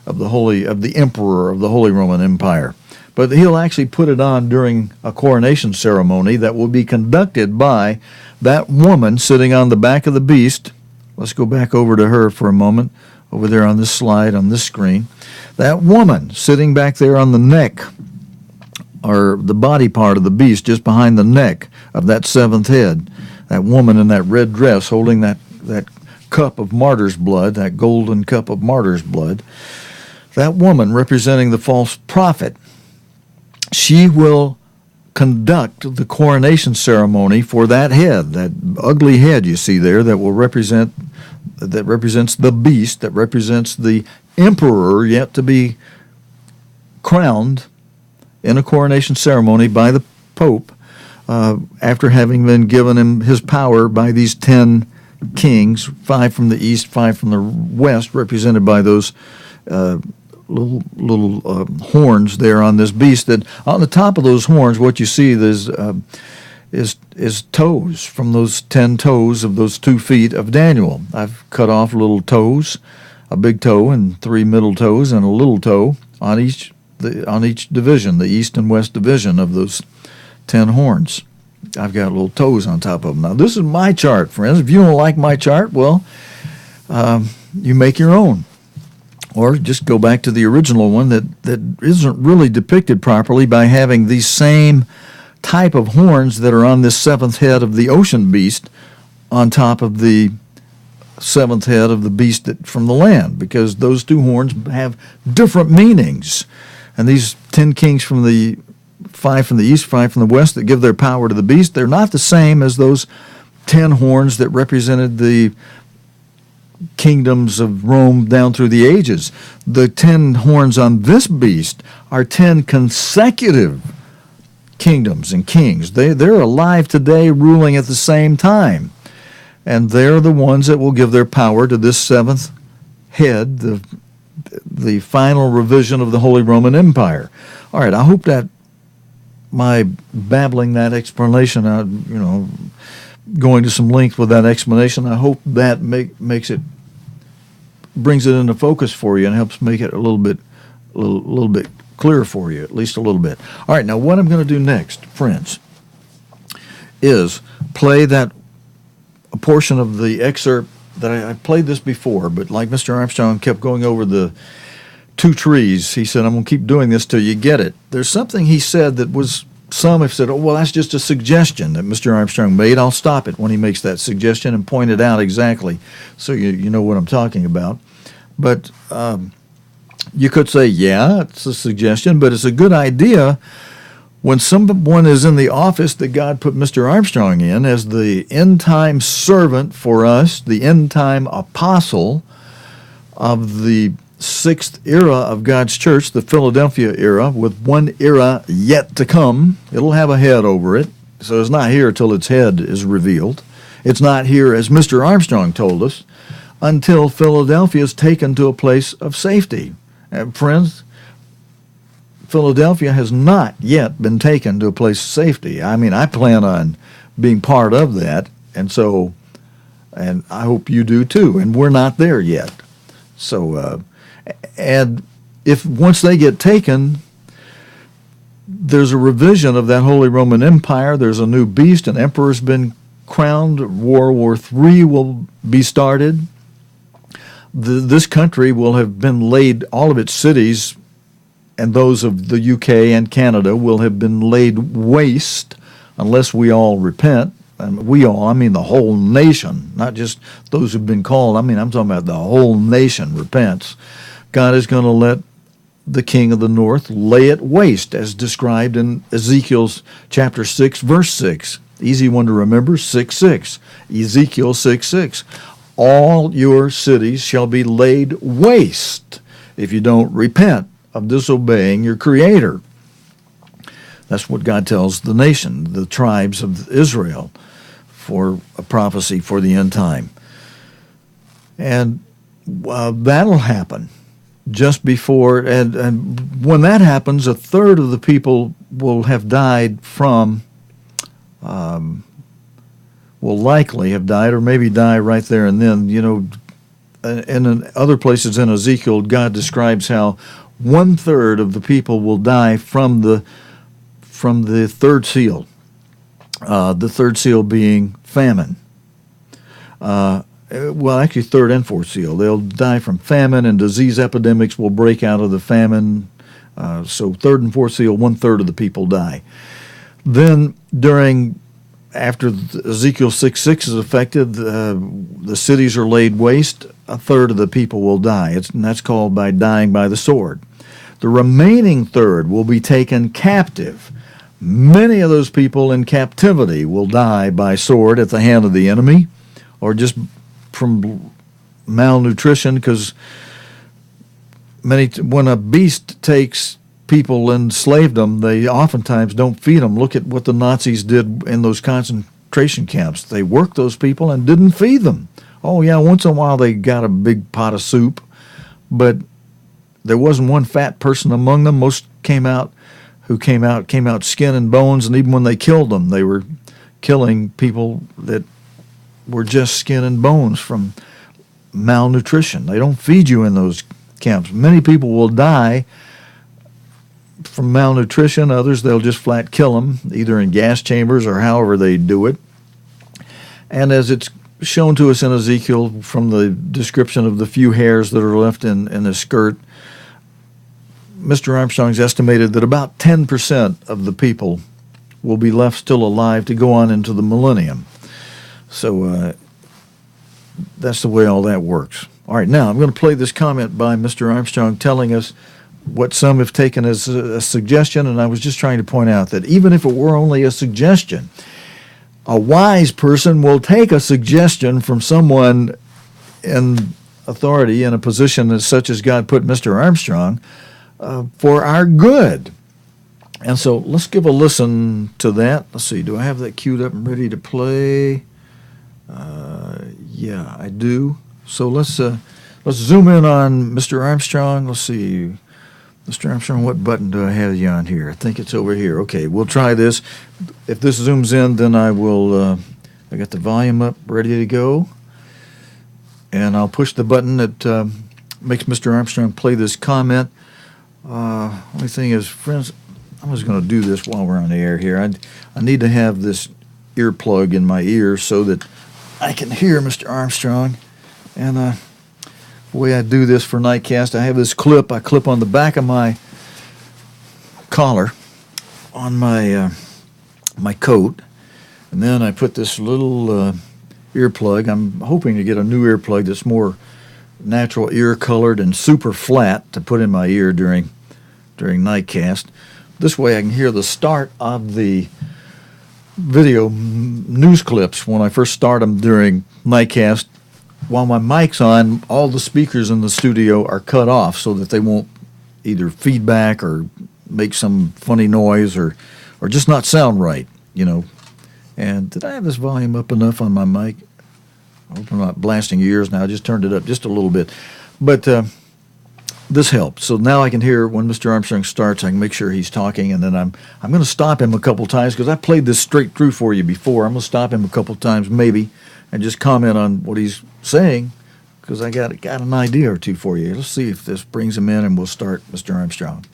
emperor of the Holy Roman Empire. But he'll actually put it on during a coronation ceremony that will be conducted by that woman sitting on the back of the beast. Let's go back over to her for a moment, over there on this slide, on this screen. That woman sitting back there on the neck, or the body part of the beast, just behind the neck of that seventh head, that woman in that red dress holding that cup of martyr's blood, that golden cup of martyr's blood, that woman representing the false prophet, she will conduct the coronation ceremony for that head, that ugly head you see there, that represents the beast, that represents the emperor yet to be crowned in a coronation ceremony by the Pope, after having been given him his power by these 10 kings, 5 from the east, 5 from the west, represented by those little horns there on this beast. That on the top of those horns, what you see is toes, from those 10 toes of those 2 feet of Daniel. I've cut off little toes, a big toe and 3 middle toes and a little toe on each division, the east and west division of those 10 horns. I've got little toes on top of them. Now, this is my chart, friends. If you don't like my chart, well, you make your own. Or just go back to the original one that isn't really depicted properly by having these same type of horns that are on this seventh head of the ocean beast on top of the seventh head of the beast from the land, because those 2 horns have different meanings. And these 10 kings from the 5 from the east, 5 from the west, that give their power to the beast, they're not the same as those 10 horns that represented the kingdoms of Rome down through the ages. The 10 horns on this beast are 10 consecutive kingdoms and kings. They're alive today, ruling at the same time. And they're the ones that will give their power to this seventh head, the final revision of the Holy Roman Empire. All right, I hope that my babbling that explanation, going to some length with that explanation, I hope that brings it into focus for you and helps make it a little bit clearer for you, at least a little bit. All right, now what I'm going to do next, friends, is play a portion of the excerpt that I played this before, but like Mr. Armstrong kept going over the 2 trees, he said, I'm going to keep doing this till you get it. There's something he said that was some have said, oh, well, that's just a suggestion that Mr. Armstrong made. I'll stop it when he makes that suggestion and point it out exactly so you know what I'm talking about. But you could say, yeah, it's a suggestion, but it's a good idea when someone is in the office that God put Mr. Armstrong in as the end-time servant for us, the end-time apostle of the sixth era of God's church, the Philadelphia era, with one era yet to come. It'll have a head over it, so it's not here till its head is revealed. It's not here, as Mr. Armstrong told us, until Philadelphia is taken to a place of safety. Friends, Philadelphia has not yet been taken to a place of safety. I mean, I plan on being part of that, and I hope you do too, and we're not there yet. So, and if once they get taken, there's a revision of that Holy Roman Empire. There's a new beast. An emperor's been crowned. World War III will be started. This country will have been laid, all of its cities and those of the UK and Canada will have been laid waste unless we all repent. And we all, I mean the whole nation, not just those who've been called. I mean, I'm talking about the whole nation repents. God is going to let the king of the north lay it waste, as described in Ezekiel's chapter 6, verse 6. Easy one to remember, 6:6. Ezekiel 6:6. All your cities shall be laid waste if you don't repent of disobeying your Creator. That's what God tells the nation, the tribes of Israel, for a prophecy for the end time. And that'll happen just before, and when that happens, a third of the people will have died from, will likely have died, or maybe die right there and then. You know, and in other places in Ezekiel, God describes how 1/3 of the people will die from the third seal. The third seal being famine. Well, actually, third and fourth seal. They'll die from famine, and disease epidemics will break out of the famine. So third and fourth seal, 1/3 of the people die. Then after Ezekiel 6:6 is affected, the cities are laid waste, 1/3 of the people will die. And that's called by dying by the sword. The remaining third will be taken captive. Many of those people in captivity will die by sword at the hand of the enemy, or just from malnutrition, because when a beast takes people and enslaved them, they oftentimes don't feed them. Look at what the Nazis did in those concentration camps. They worked those people and didn't feed them. Oh yeah, once in a while they got a big pot of soup, but there wasn't one fat person among them. Most came out skin and bones, and even when they killed them, they were killing people that were just skin and bones from malnutrition. They don't feed you in those camps. Many people will die from malnutrition. Others, they'll just flat kill them, either in gas chambers or however they do it. And as it's shown to us in Ezekiel from the description of the few hairs that are left in the skirt, Mr. Armstrong's estimated that about 10% of the people will be left still alive to go on into the millennium. So that's the way all that works. All right, now I'm going to play this comment by Mr. Armstrong telling us what some have taken as a suggestion, and I was just trying to point out that even if it were only a suggestion, a wise person will take a suggestion from someone in authority in a position as such as God put Mr. Armstrong for our good. And so let's give a listen to that. Let's see, do I have that queued up and ready to play? Yeah, I do. So let's zoom in on Mr. Armstrong. Let's see, Mr. Armstrong, what button do I have you on here? I think it's over here. Okay, we'll try this. If this zooms in, then I will. I got the volume up, ready to go, and I'll push the button that makes Mr. Armstrong play this comment. Only thing is, friends, I'm just going to do this while we're on the air here. I need to have this earplug in my ear so that I can hear Mr. Armstrong. And the way I do this for Nightcast, I have this clip I clip on the back of my collar. on my my coat, and then I put this little earplug. I'm hoping to get a new earplug that's more natural ear colored and super flat to put in my ear during nightcast. This way I can hear the start of the video news clips when I first start them during nightcast. While my mic's on, all the speakers in the studio are cut off so that they won't either feedback or make some funny noise or just not sound right, you know. And did I have this volume up enough on my mic? I hope I'm not blasting your ears now. I just turned it up just a little bit. But this helped. So now I can hear when Mr. Armstrong starts, I can make sure he's talking, and then I'm going to stop him a couple times because I played this straight through for you before. I'm going to stop him a couple times maybe and just comment on what he's saying because I got an idea or two for you. Let's see if this brings him in, and we'll start Mr. Armstrong.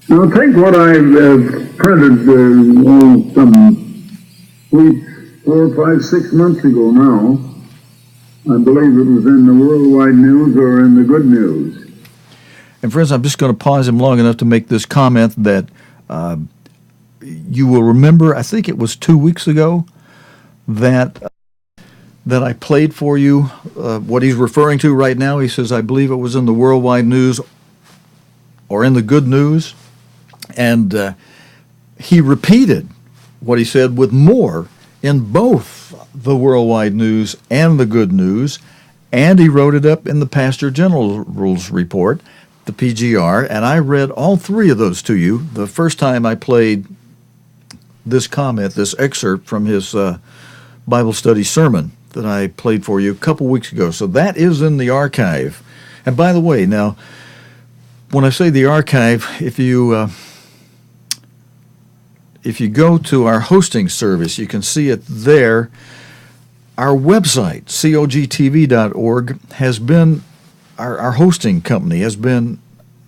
Now take what I've printed some weeks, 4, 5, 6 months ago now. I believe it was in the Worldwide News or in the Good News. And friends, I'm just going to pause him long enough to make this comment that you will remember, I think it was 2 weeks ago, that I played for you what he's referring to right now. He says, I believe it was in the Worldwide News or in the Good News. And he repeated what he said with more in both the Worldwide News and the Good News, and he wrote it up in the Pastor General's report, the PGR, and I read all three of those to you the first time I played this comment, this excerpt from his Bible study sermon that I played for you a couple weeks ago. So that is in the archive. And by the way, now, when I say the archive, if you go to our hosting service, you can see it there. Our website, cogtv.org, has been, our hosting company has been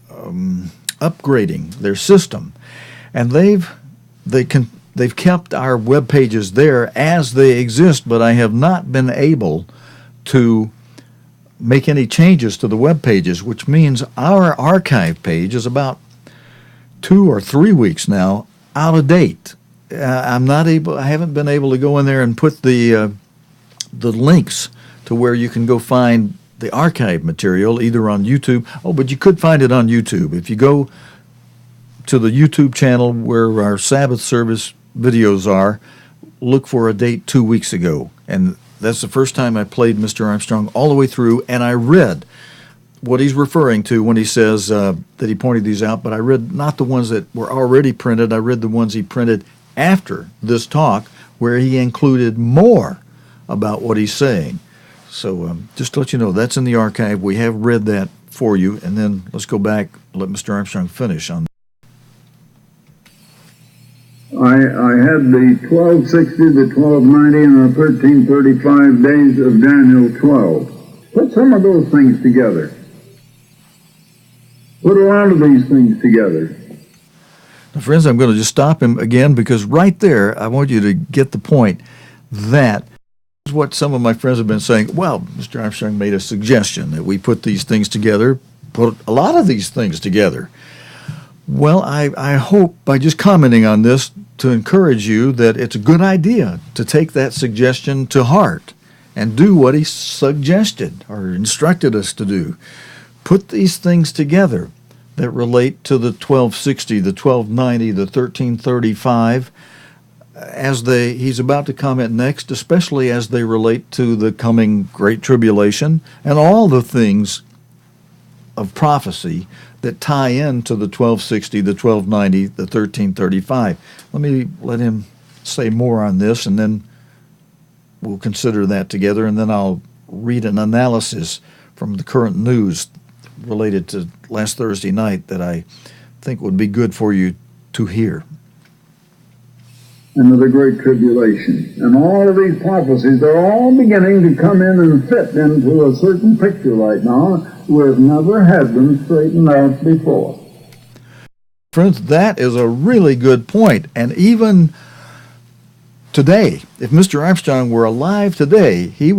upgrading their system. And they've kept our web pages there as they exist, but I have not been able to make any changes to the web pages, which means our archive page is about 2 or 3 weeks now out of date. I haven't been able to go in there and put the links to where you can go find the archive material either on YouTube. Oh, but you could find it on YouTube. If you go to the YouTube channel where our Sabbath service videos are, look for a date 2 weeks ago. And that's the first time I played Mr. Armstrong all the way through, and I read what he's referring to when he says that he pointed these out, but I read not the ones that were already printed. I read the ones he printed after this talk where he included more about what he's saying. So just to let you know, that's in the archive. We have read that for you, and then let's go back and let Mr. Armstrong finish on that. I had the 1260, the 1290, and the 1335 days of Daniel 12. Put some of those things together. Put a lot of these things together. Now, friends, I'm going to just stop him again because right there, I want you to get the point that is what some of my friends have been saying. Well, Mr. Armstrong made a suggestion that we put these things together, put a lot of these things together. Well, I hope by just commenting on this to encourage you that it's a good idea to take that suggestion to heart and do what he suggested or instructed us to do. Put these things together that relate to the 1260, the 1290, the 1335, as he's about to comment next, especially as they relate to the coming Great Tribulation and all the things of prophecy that tie into the 1260, the 1290, the 1335. Let him say more on this, and then we'll consider that together, and then I'll read an analysis from the current news related to last Thursday night that I think would be good for you to hear. And of the Great Tribulation. And all of these prophecies, they're all beginning to come in and fit into a certain picture right now. We've never had them straightened out before. Friends, that is a really good point. And even today, if Mr. Armstrong were alive today, he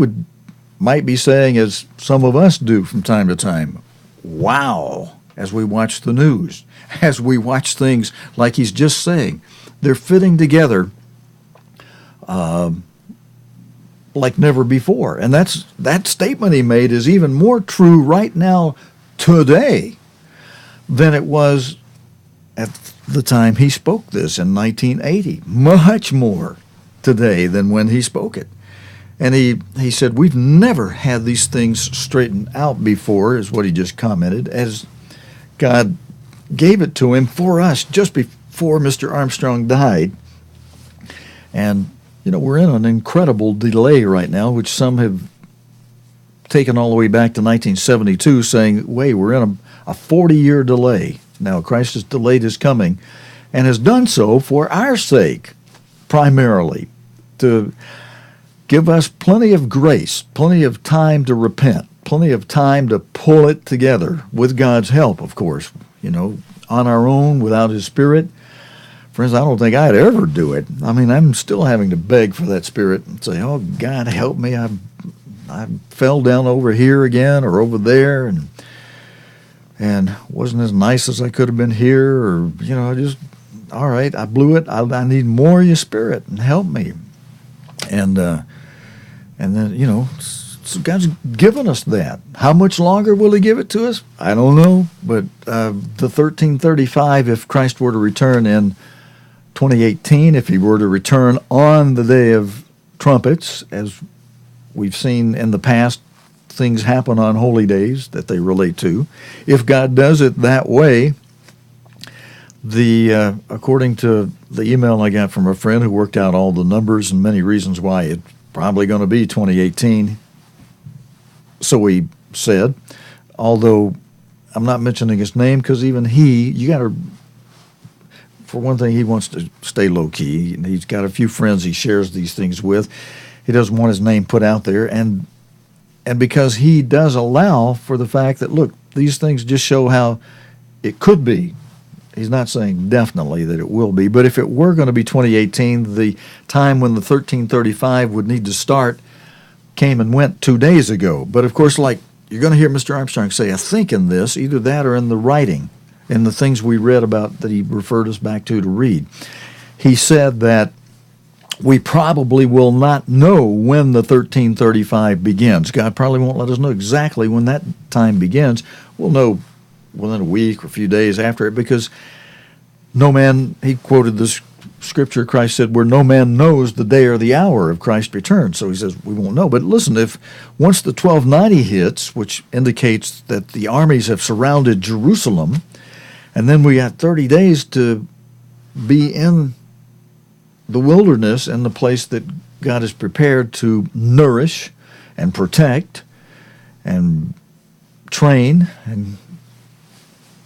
might be saying, as some of us do from time to time, wow, as we watch the news, as we watch things like he's just saying. They're fitting together like never before. And that statement he made is even more true right now, today, than it was at the time he spoke this in 1980. Much more today than when he spoke it. And he said, we've never had these things straightened out before, is what he just commented, as God gave it to him for us just before Mr. Armstrong died. And, we're in an incredible delay right now, which some have taken all the way back to 1972, saying, wait, we're in a 40-year delay. Now, Christ has delayed his coming and has done so for our sake, primarily, to give us plenty of grace, plenty of time to repent, plenty of time to pull it together, with God's help, of course. On our own, without his Spirit, friends, I don't think I'd ever do it. I mean, I'm still having to beg for that Spirit and say, oh, God, help me. I fell down over here again or over there and wasn't as nice as I could have been here, or, all right, I blew it. I need more of your Spirit, and help me. And then, so God's given us that. How much longer will he give it to us? I don't know. But the 1335, if Christ were to return in 2018, if he were to return on the day of trumpets, as we've seen in the past, things happen on holy days that they relate to. If God does it that way, according to the email I got from a friend who worked out all the numbers and many reasons why it's probably going to be 2018, so he said, although I'm not mentioning his name because even you got to, for one thing, he wants to stay low-key. He's got a few friends he shares these things with. He doesn't want his name put out there, and because he does allow for the fact that, look, these things just show how it could be. He's not saying definitely that it will be, but if it were going to be 2018, the time when the 1335 would need to start came and went 2 days ago. But of course, like you're going to hear Mr. Armstrong say, I think in this, either that or in the writing, in the things we read about that he referred us back to read. He said that we probably will not know when the 1335 begins. God probably won't let us know exactly when that time begins. We'll know within a week or a few days after it, because no man, he quoted this scripture, Christ said, where no man knows the day or the hour of Christ's return. So he says we won't know. But listen, if once the 1290 hits, which indicates that the armies have surrounded Jerusalem, and then we got 30 days to be in the wilderness and the place that God has prepared to nourish and protect and train and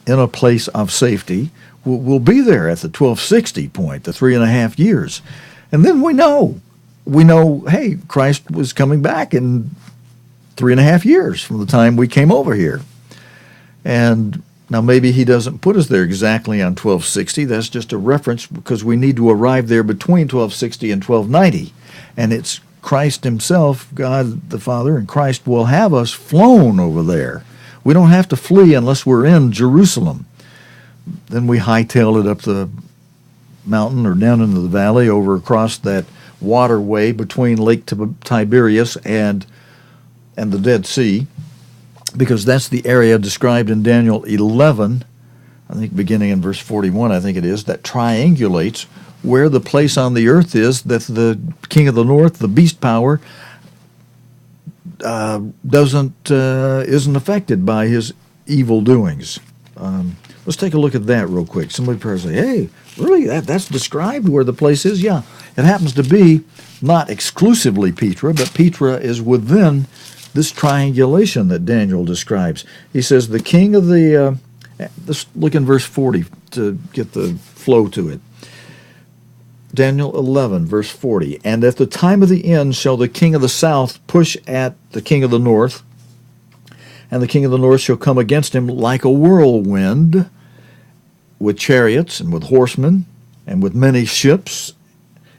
in a place of safety, we'll be there at the 1260 point, the 3.5 years. And then we know, hey, Christ was coming back in 3.5 years from the time we came over here. And now maybe he doesn't put us there exactly on 1260. That's just a reference because we need to arrive there between 1260 and 1290. And it's Christ himself, God the Father, and Christ will have us flown over there. We don't have to flee unless we're in Jerusalem. Then we hightail it up the mountain or down into the valley over across that waterway between Lake Tiberias and the Dead Sea, because that's the area described in Daniel 11, I think beginning in verse 41, I think it is, that triangulates where the place on the earth is that the king of the north, the beast power, isn't affected by his evil doings. Let's take a look at that real quick. Somebody probably say, hey, really, that's described where the place is? Yeah, it happens to be not exclusively Petra, but Petra is within this triangulation that Daniel describes. He says the king of the, let's look in verse 40 to get the flow to it. Daniel 11, verse 40, and at the time of the end shall the king of the south push at the king of the north, and the king of the north shall come against him like a whirlwind, with chariots and with horsemen and with many ships,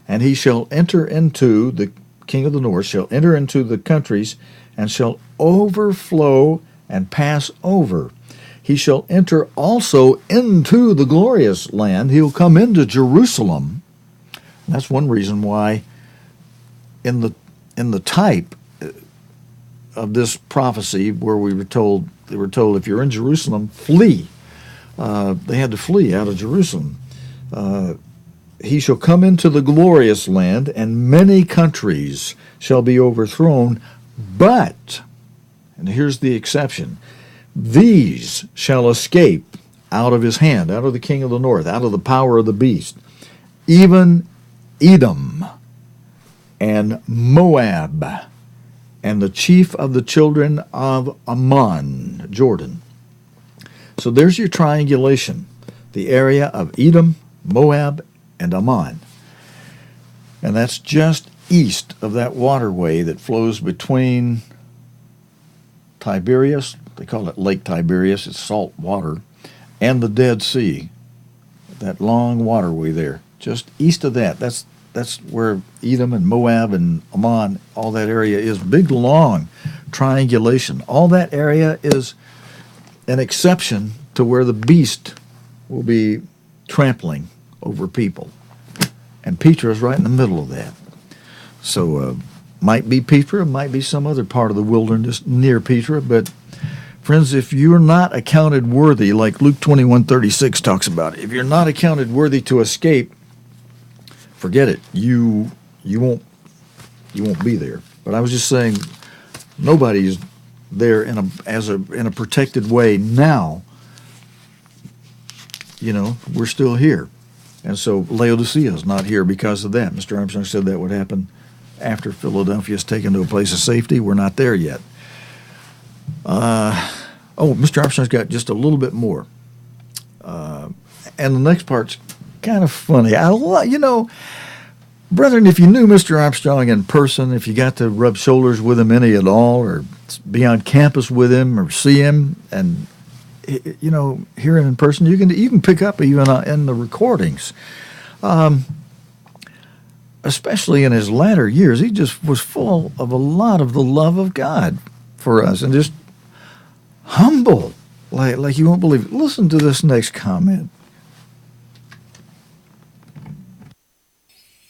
and he shall enter into, the king of the north shall enter into the countries and shall overflow and pass over. he shall enter also into the glorious land. He'll come into Jerusalem. That's one reason why in the type of this prophecy where they were told if you're in Jerusalem, flee. They had to flee out of Jerusalem. He shall come into the glorious land, and many countries shall be overthrown, but, and here's the exception, these shall escape out of his hand, out of the king of the north, out of the power of the beast, even Edom and Moab and the chief of the children of Ammon, Jordan. So there's your triangulation, the area of Edom, Moab, and Ammon. And that's just east of that waterway that flows between Tiberias, they call it Lake Tiberias, it's salt water, and the Dead Sea, that long waterway there. Just east of that, that's where Edom and Moab and Ammon, all that area is. Big, long triangulation. All that area is an exception to where the beast will be trampling over people. And Petra is right in the middle of that. So might be Petra, might be some other part of the wilderness near Petra, but friends, if you're not accounted worthy, like Luke 21:36 talks about, if you're not accounted worthy to escape, forget it. You won't be there. But I was just saying, nobody's there in a protected way now. You know, we're still here. And so Laodicea is not here because of that. Mr. Armstrong said that would happen after Philadelphia is taken to a place of safety. We're not there yet. Mr. Armstrong's got just a little bit more. And the next part's kind of funny. Brethren, if you knew Mr. Armstrong in person, if you got to rub shoulders with him any at all, or be on campus with him, or see him, and hear him in person, you can pick up even in the recordings. Especially in his latter years, he just was full of a lot of the love of God for us, and just humble, like you won't believe it. Listen to this next comment.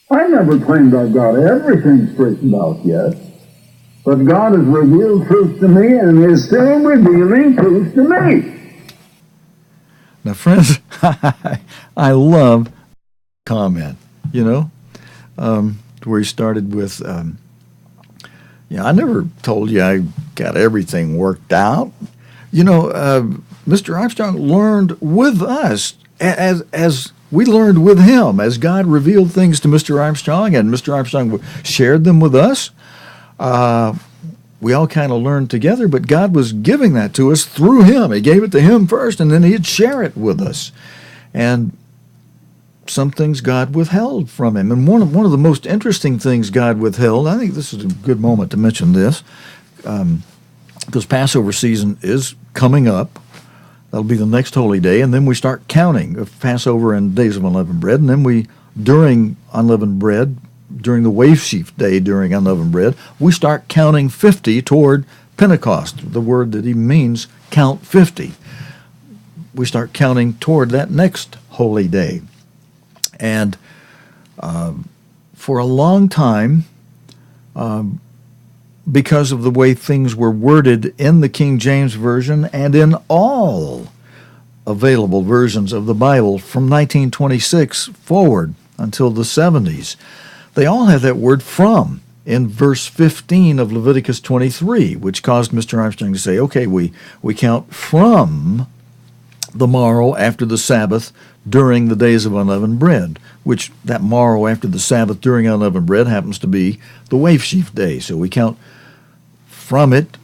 I never claimed I've got everything straightened out yet, but God has revealed truth to me and is still revealing truth to me. Now, friends, I love comment, where he started with, I never told you I got everything worked out. Mr. Armstrong learned with us as we learned with him, as God revealed things to Mr. Armstrong, and Mr. Armstrong shared them with us. We all kind of learned together, but God was giving that to us through him. He gave it to him first, and then he'd share it with us. And some things God withheld from him. And one of the most interesting things God withheld, I think this is a good moment to mention this, because Passover season is coming up. That'll be the next holy day, and then we start counting of Passover and Days of Unleavened Bread, and then during unleavened bread, during the wave sheaf day during unleavened bread, we start counting 50 toward Pentecost, the word that he means count 50. We start counting toward that next holy day. And for a long time, because of the way things were worded in the King James Version and in all available versions of the Bible from 1926 forward until the 70s, they all have that word from in verse 15 of Leviticus 23, which caused Mr. Armstrong to say, okay, we count from the morrow after the Sabbath during the days of unleavened bread, which that morrow after the Sabbath during unleavened bread happens to be the wave sheaf day. So we count from it,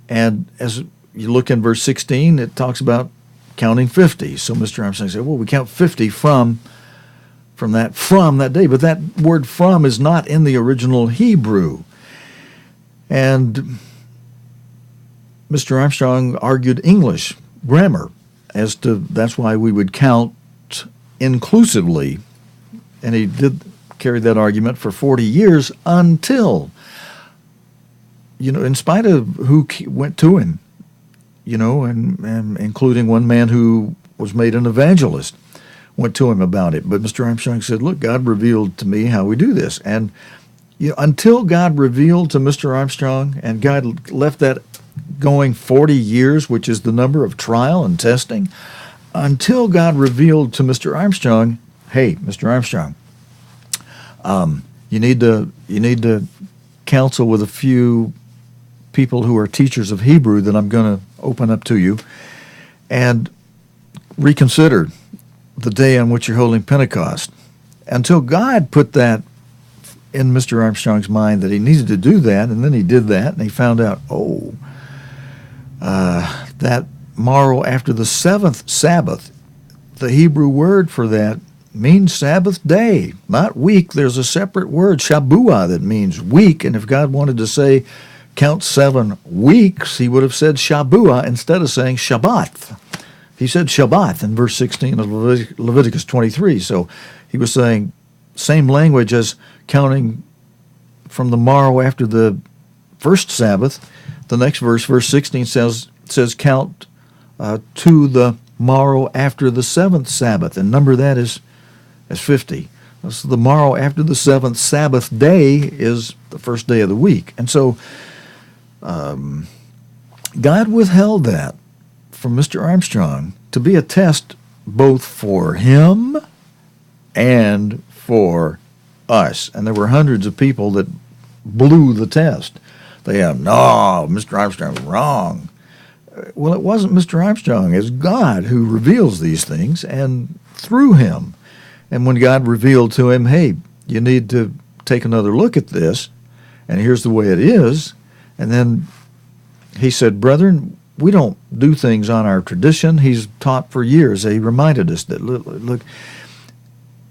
and as you look in verse 16, it talks about counting 50. So Mr. Armstrong said, well, we count 50 from that day, but that word from is not in the original Hebrew. And Mr. Armstrong argued English grammar as to that's why we would count inclusively, and he did carry that argument for 40 years until, in spite of who went to him and including one man who was made an evangelist, went to him about it. But Mr. Armstrong said, look, God revealed to me how we do this. And until God revealed to Mr. Armstrong, and God left that going 40 years, which is the number of trial and testing, until God revealed to Mr. Armstrong, hey, Mr. Armstrong, you need to counsel with a few people who are teachers of Hebrew that I'm going to open up to you, and reconsider the day on which you're holding Pentecost. Until God put that in Mr. Armstrong's mind that he needed to do that, and then he did that, and he found out, that morrow after the seventh Sabbath, the Hebrew word for that means Sabbath day, not week. There's a separate word, Shabuah, that means week, and if God wanted to say count 7 weeks, he would have said Shabuah instead of saying Shabbat. He said Shabbat in verse 16 of Leviticus 23, so he was saying same language as counting from the morrow after the first Sabbath. The next verse, verse 16, says count to the morrow after the 7th Sabbath, and number that as 50. So the morrow after the 7th Sabbath day is the first day of the week. And so God withheld that from Mr. Armstrong to be a test both for him and for us. And there were hundreds of people that blew the test. They have, no, Mr. Armstrong's wrong. Well, it wasn't Mr. Armstrong. It's God who reveals these things, and through him. And when God revealed to him, hey, you need to take another look at this, and here's the way it is. And then he said, brethren, we don't do things on our tradition. He's taught for years. He reminded us that, look,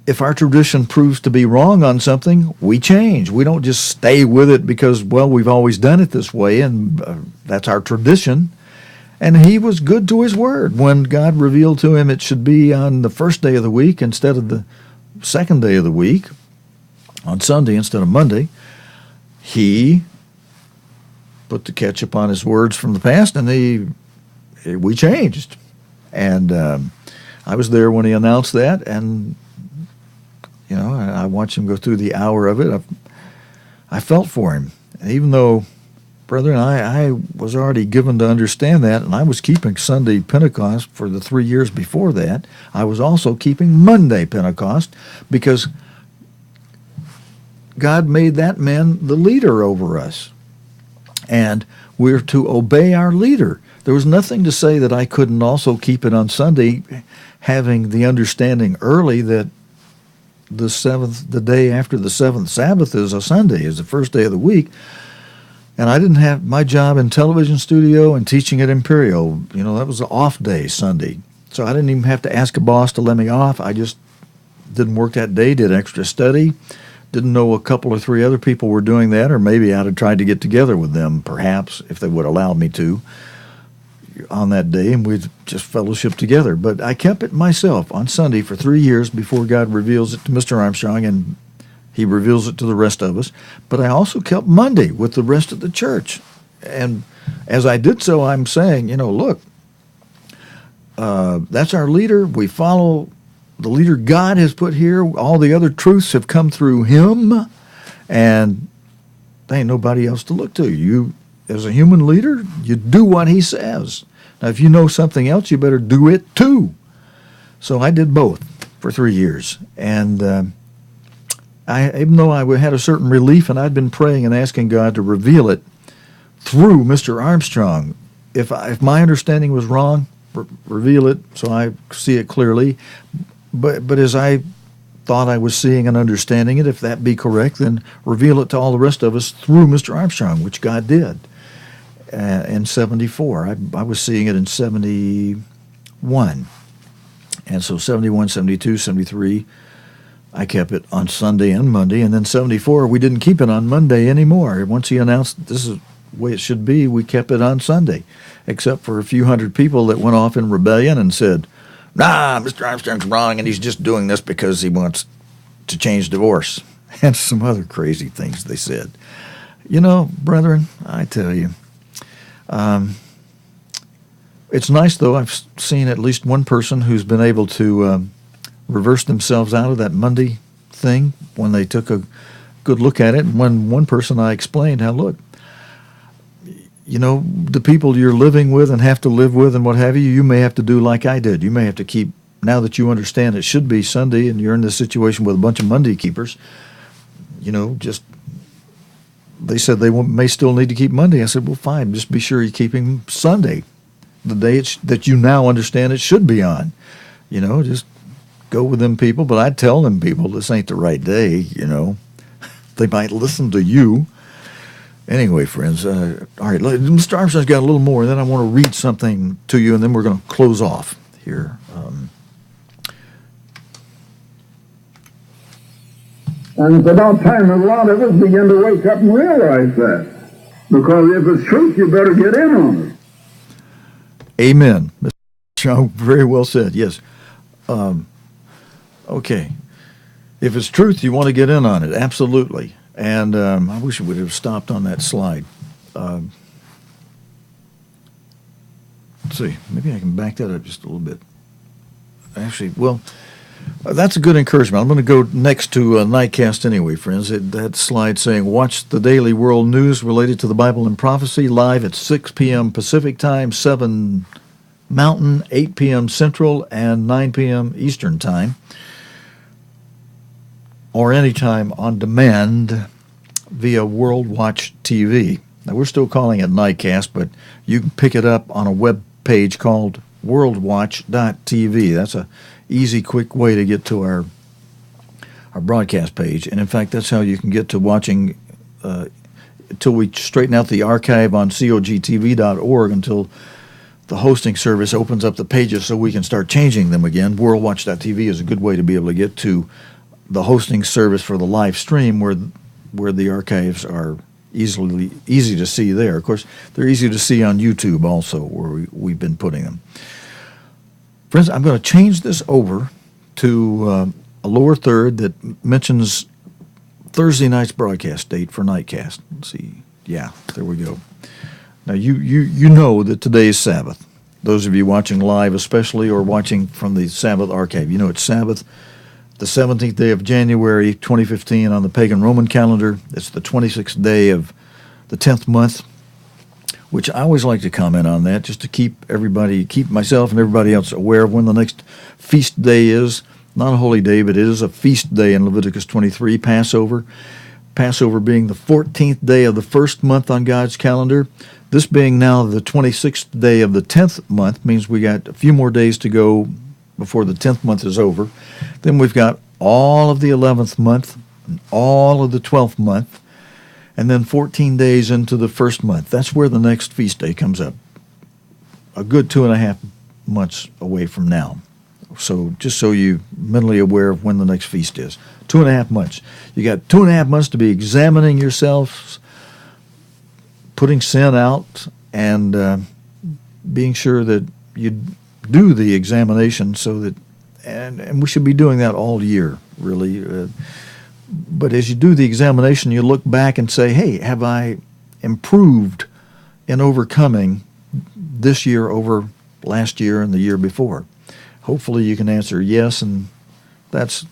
if our tradition proves to be wrong on something, we change. We don't just stay with it because, well, we've always done it this way, and that's our tradition. And he was good to his word. When God revealed to him it should be on the first day of the week instead of the second day of the week, on Sunday instead of Monday, he put the ketchup on his words from the past, and we changed. And I was there when he announced that, and I watched him go through the hour of it. I felt for him. And even though, brethren, I was already given to understand that, and I was keeping Sunday Pentecost for the 3 years before that, I was also keeping Monday Pentecost because God made that man the leader over us. And we're to obey our leader. There was nothing to say that I couldn't also keep it on Sunday, having the understanding early that the day after the 7th Sabbath is a Sunday, is the first day of the week. And I didn't have my job in television studio and teaching at Imperial. That was an off day, Sunday. So I didn't even have to ask a boss to let me off. I just didn't work that day, did extra study. Didn't know a couple or 3 other people were doing that, or maybe I'd have tried to get together with them, perhaps, if they would allow me to, on that day, and we'd just fellowship together. But I kept it myself on Sunday for 3 years before God reveals it to Mr. Armstrong, and he reveals it to the rest of us. But I also kept Monday with the rest of the church. And as I did so, I'm saying, look, that's our leader. We follow the leader God has put here. All the other truths have come through him, and there ain't nobody else to look to. You, as a human leader, you do what he says. Now, if you know something else, you better do it too. So I did both for 3 years. And even though I had a certain relief, and I'd been praying and asking God to reveal it through Mr. Armstrong, if my understanding was wrong, reveal it so I see it clearly. But as I thought I was seeing and understanding it, if that be correct, then reveal it to all the rest of us through Mr. Armstrong, which God did in 74. I was seeing it in 71. And so 71, 72, 73, I kept it on Sunday and Monday. And then 74, we didn't keep it on Monday anymore. Once he announced this is the way it should be, we kept it on Sunday, except for a few hundred people that went off in rebellion and said, nah, Mr. Armstrong's wrong, and he's just doing this because he wants to change divorce, and some other crazy things they said. Brethren, I tell you, It's nice, though. I've seen at least one person who's been able to reverse themselves out of that Monday thing when they took a good look at it. And when one person I explained how, look, you know, the people you're living with and have to live with and what have you, you may have to do like I did. You may have to keep, now that you understand it should be Sunday and you're in this situation with a bunch of Monday keepers, you know, just, they said they may still need to keep Monday. I said, well, fine, just be sure you're keeping Sunday, the day that you now understand it should be on. You know, just go with them people. But I'd tell them people, this ain't the right day, you know. They might listen to you. Anyway, friends, all right, Mr. Armstrong's got a little more, and then I want to read something to you, and then we're going to close off here. And it's about time a lot of us begin to wake up and realize that. Because if it's truth, you better get in on it. Amen. Mr. Armstrong, very well said, yes. Okay. If it's truth, you want to get in on it, absolutely. And I wish we would have stopped on that slide. Let's see, maybe I can back that up just a little bit. Actually, well, that's a good encouragement. I'm going to go next to Nightcast anyway, friends. That slide saying, watch the daily world news related to the Bible and prophecy live at 6 p.m. Pacific time, 7 Mountain, 8 p.m. Central, and 9 p.m. Eastern time. Or anytime on demand via World Watch TV. Now, we're still calling it Nightcast, but you can pick it up on a web page called worldwatch.tv. That's a easy, quick way to get to our broadcast page. And, in fact, that's how you can get to watching until we straighten out the archive on cogtv.org until the hosting service opens up the pages so we can start changing them again. Worldwatch.tv is a good way to be able to get to the hosting service for the live stream where the archives are easy to see there. Of course, they're easy to see on YouTube also, where we've been putting them. Friends, I'm going to change this over to a lower third that mentions Thursday night's broadcast date for Nightcast. Let's see. Yeah, there we go. Now, you know that today is Sabbath. Those of you watching live especially, or watching from the Sabbath archive, you know it's Sabbath, the 17th day of January 2015 on the pagan Roman calendar. It's the 26th day of the 10th month, which I always like to comment on that, just to keep myself and everybody else aware of when the next feast day is. Not a holy day, but it is a feast day in Leviticus 23, Passover. Passover being the 14th day of the first month on God's calendar. This being now the 26th day of the 10th month means we got a few more days to go before the 10th month is over. Then we've got all of the 11th month, and all of the 12th month, and then 14 days into the first month. That's where the next feast day comes up. A good 2.5 months away from now. So just so you're mentally aware of when the next feast is. 2.5 months. You got 2.5 months to be examining yourselves, putting sin out, and being sure that you do the examination so that, and we should be doing that all year, really. But as you do the examination, you look back and say, hey, have I improved in overcoming this year over last year and the year before? Hopefully you can answer yes, and that's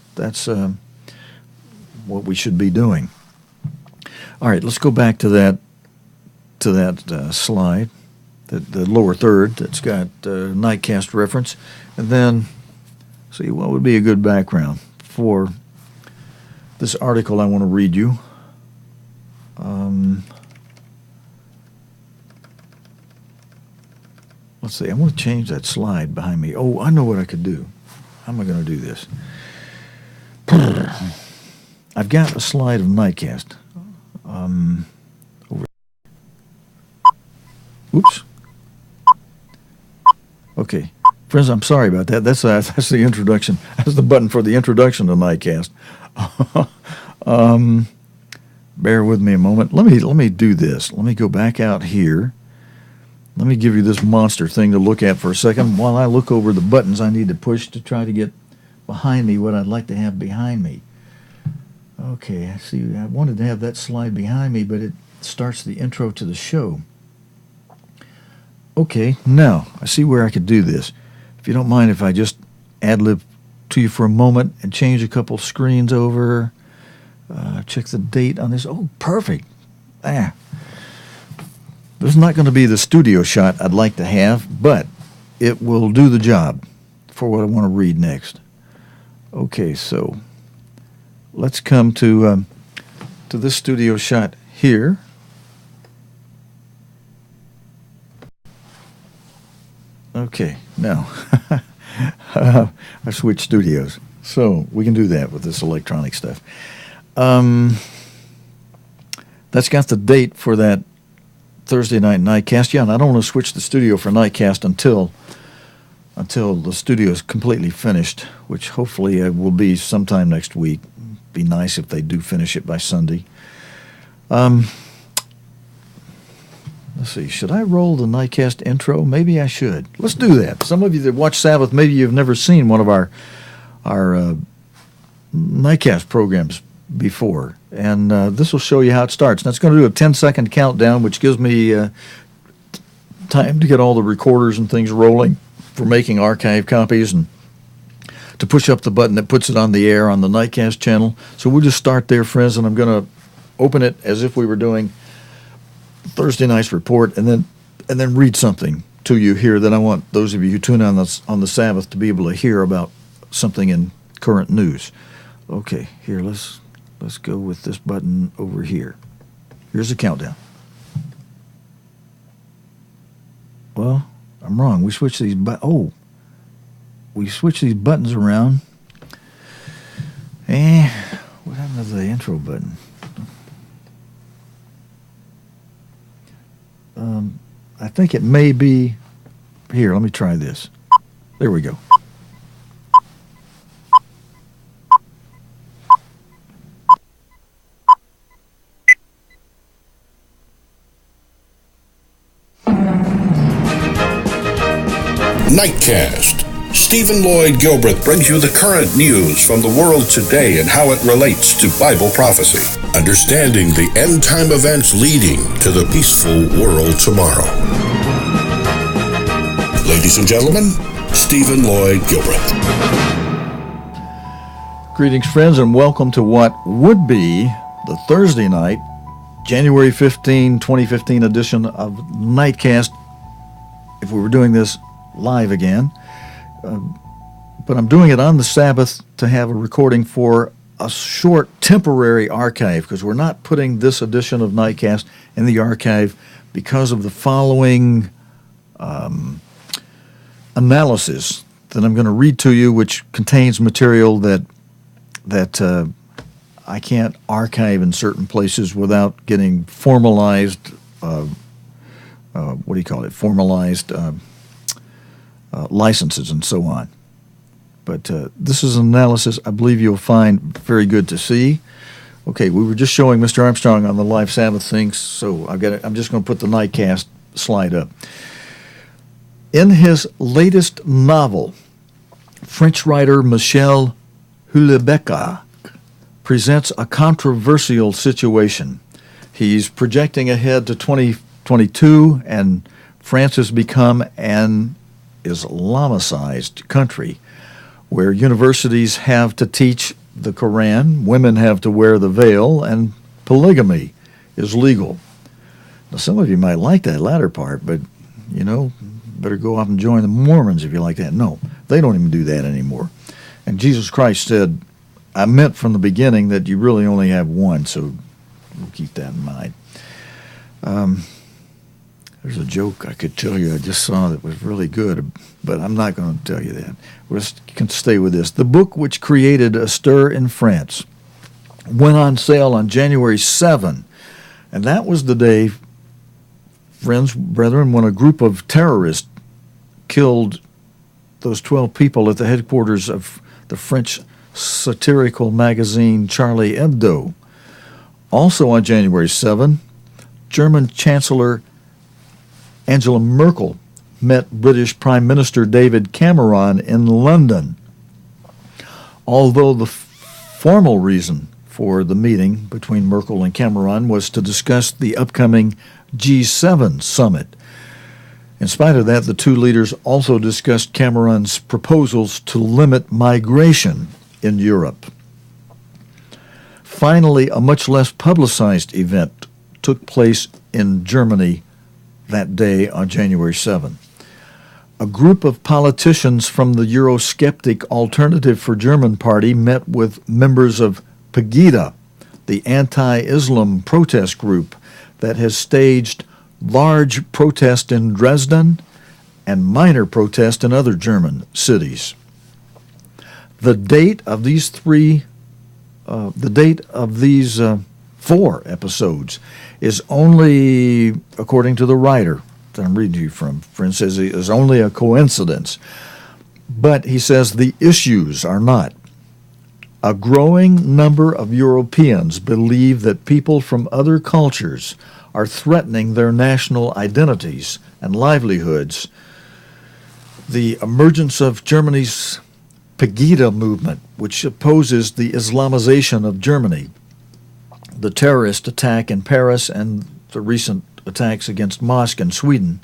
what we should be doing. All right, let's go back to that slide, the lower third that's got Nightcast reference, and then see what would be a good background for this article I want to read you. Let's see, I want to change that slide behind me. Oh, I know what I could do. How am I going to do this? I've got a slide of Nightcast. Oops. Okay. Friends, I'm sorry about that. That's the introduction. That's the button for the introduction to Nightcast. Bear with me a moment. Let me do this. Let me go back out here. Let me give you this monster thing to look at for a second while I look over the buttons I need to push to try to get behind me what I'd like to have behind me. Okay, I see. I wanted to have that slide behind me, but it starts the intro to the show. Okay, now I see where I could do this. If you don't mind if I just ad-lib to you for a moment and change a couple screens over, check the date on this. Oh, perfect. This is not going to be the studio shot I'd like to have, but it will do the job for what I want to read next. Okay, so let's come to this studio shot here. Okay, now I switched studios, so we can do that with this electronic stuff. That's got the date for that Thursday night nightcast. Yeah, and I don't want to switch the studio for nightcast until the studio is completely finished, which hopefully will be sometime next week. Be nice if they do finish it by Sunday. Let's see, should I roll the nightcast intro? Maybe I should. Let's do that. Some of you that watch Sabbath, maybe you've never seen one of our nightcast programs before, and this will show you how it starts. Now, it's going to do a 10-second countdown, which gives me time to get all the recorders and things rolling for making archive copies and to push up the button that puts it on the air on the Nightcast channel. So we'll just start there, friends, and I'm going to open it as if we were doing Thursday night's report, and then read something to you here that I want those of you who tune on the Sabbath to be able to hear about something in current news. Okay, here, let's go with this button over here. Here's the countdown. Well, I'm wrong. We switched these buttons around. What happened to the intro button? I think it may be here. Let me try this. There we go. Nightcast. Stephen Lloyd Gilbreth brings you the current news from the world today and how it relates to Bible prophecy. Understanding the end-time events leading to the peaceful world tomorrow. Ladies and gentlemen, Stephen Lloyd Gilbreth. Greetings, friends, and welcome to what would be the Thursday night, January 15, 2015 edition of Nightcast, if we were doing this live again. But I'm doing it on the Sabbath to have a recording for a short temporary archive, because we're not putting this edition of Nightcast in the archive because of the following analysis that I'm going to read to you, which contains material that I can't archive in certain places without getting formalized, formalized licenses and so on. But this is an analysis I believe you'll find very good to see. Okay, we were just showing Mr. Armstrong on the live Sabbath thing, so I'm just going to put the Nightcast slide up. In his latest novel, French writer Michel Houellebecq presents a controversial situation. He's projecting ahead to 2022, and France has become an Islamicized country where universities have to teach the Quran, women have to wear the veil, and polygamy is legal. Now, some of you might like that latter part, but, better go off and join the Mormons if you like that. No, they don't even do that anymore. And Jesus Christ said, I meant from the beginning that you really only have one, so we'll keep that in mind. There's a joke I could tell you I just saw that was really good, but I'm not going to tell you that. We're just going to stay with this. The book which created a stir in France went on sale on January 7, and that was the day, friends, brethren, when a group of terrorists killed those 12 people at the headquarters of the French satirical magazine Charlie Hebdo. Also on January 7, German Chancellor Angela Merkel met British Prime Minister David Cameron in London. Although the formal reason for the meeting between Merkel and Cameron was to discuss the upcoming G7 summit. In spite of that, the two leaders also discussed Cameron's proposals to limit migration in Europe. Finally, a much less publicized event took place in Germany that day on January 7. A group of politicians from the Eurosceptic Alternative for German party met with members of Pegida, the anti-Islam protest group that has staged large protest in Dresden and minor protest in other German cities. The date of these four episodes is only, according to the writer that I'm reading to you from, for instance, is only a coincidence. But he says the issues are not. A growing number of Europeans believe that people from other cultures are threatening their national identities and livelihoods. The emergence of Germany's Pegida movement, which opposes the Islamization of Germany, the terrorist attack in Paris, and the recent attacks against mosques in Sweden,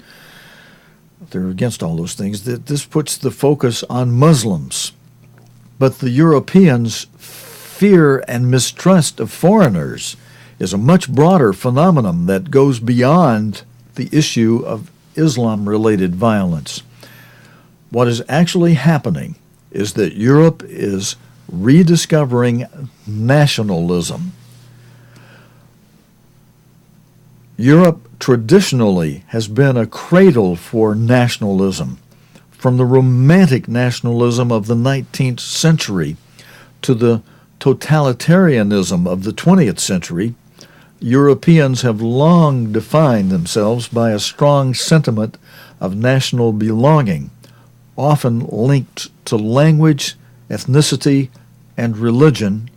they're against all those things. This puts the focus on Muslims. But the Europeans' fear and mistrust of foreigners is a much broader phenomenon that goes beyond the issue of Islam-related violence. What is actually happening is that Europe is rediscovering nationalism. Europe traditionally has been a cradle for nationalism, from the romantic nationalism of the 19th century to the totalitarianism of the 20th century. Europeans have long defined themselves by a strong sentiment of national belonging, often linked to language, ethnicity, and religion,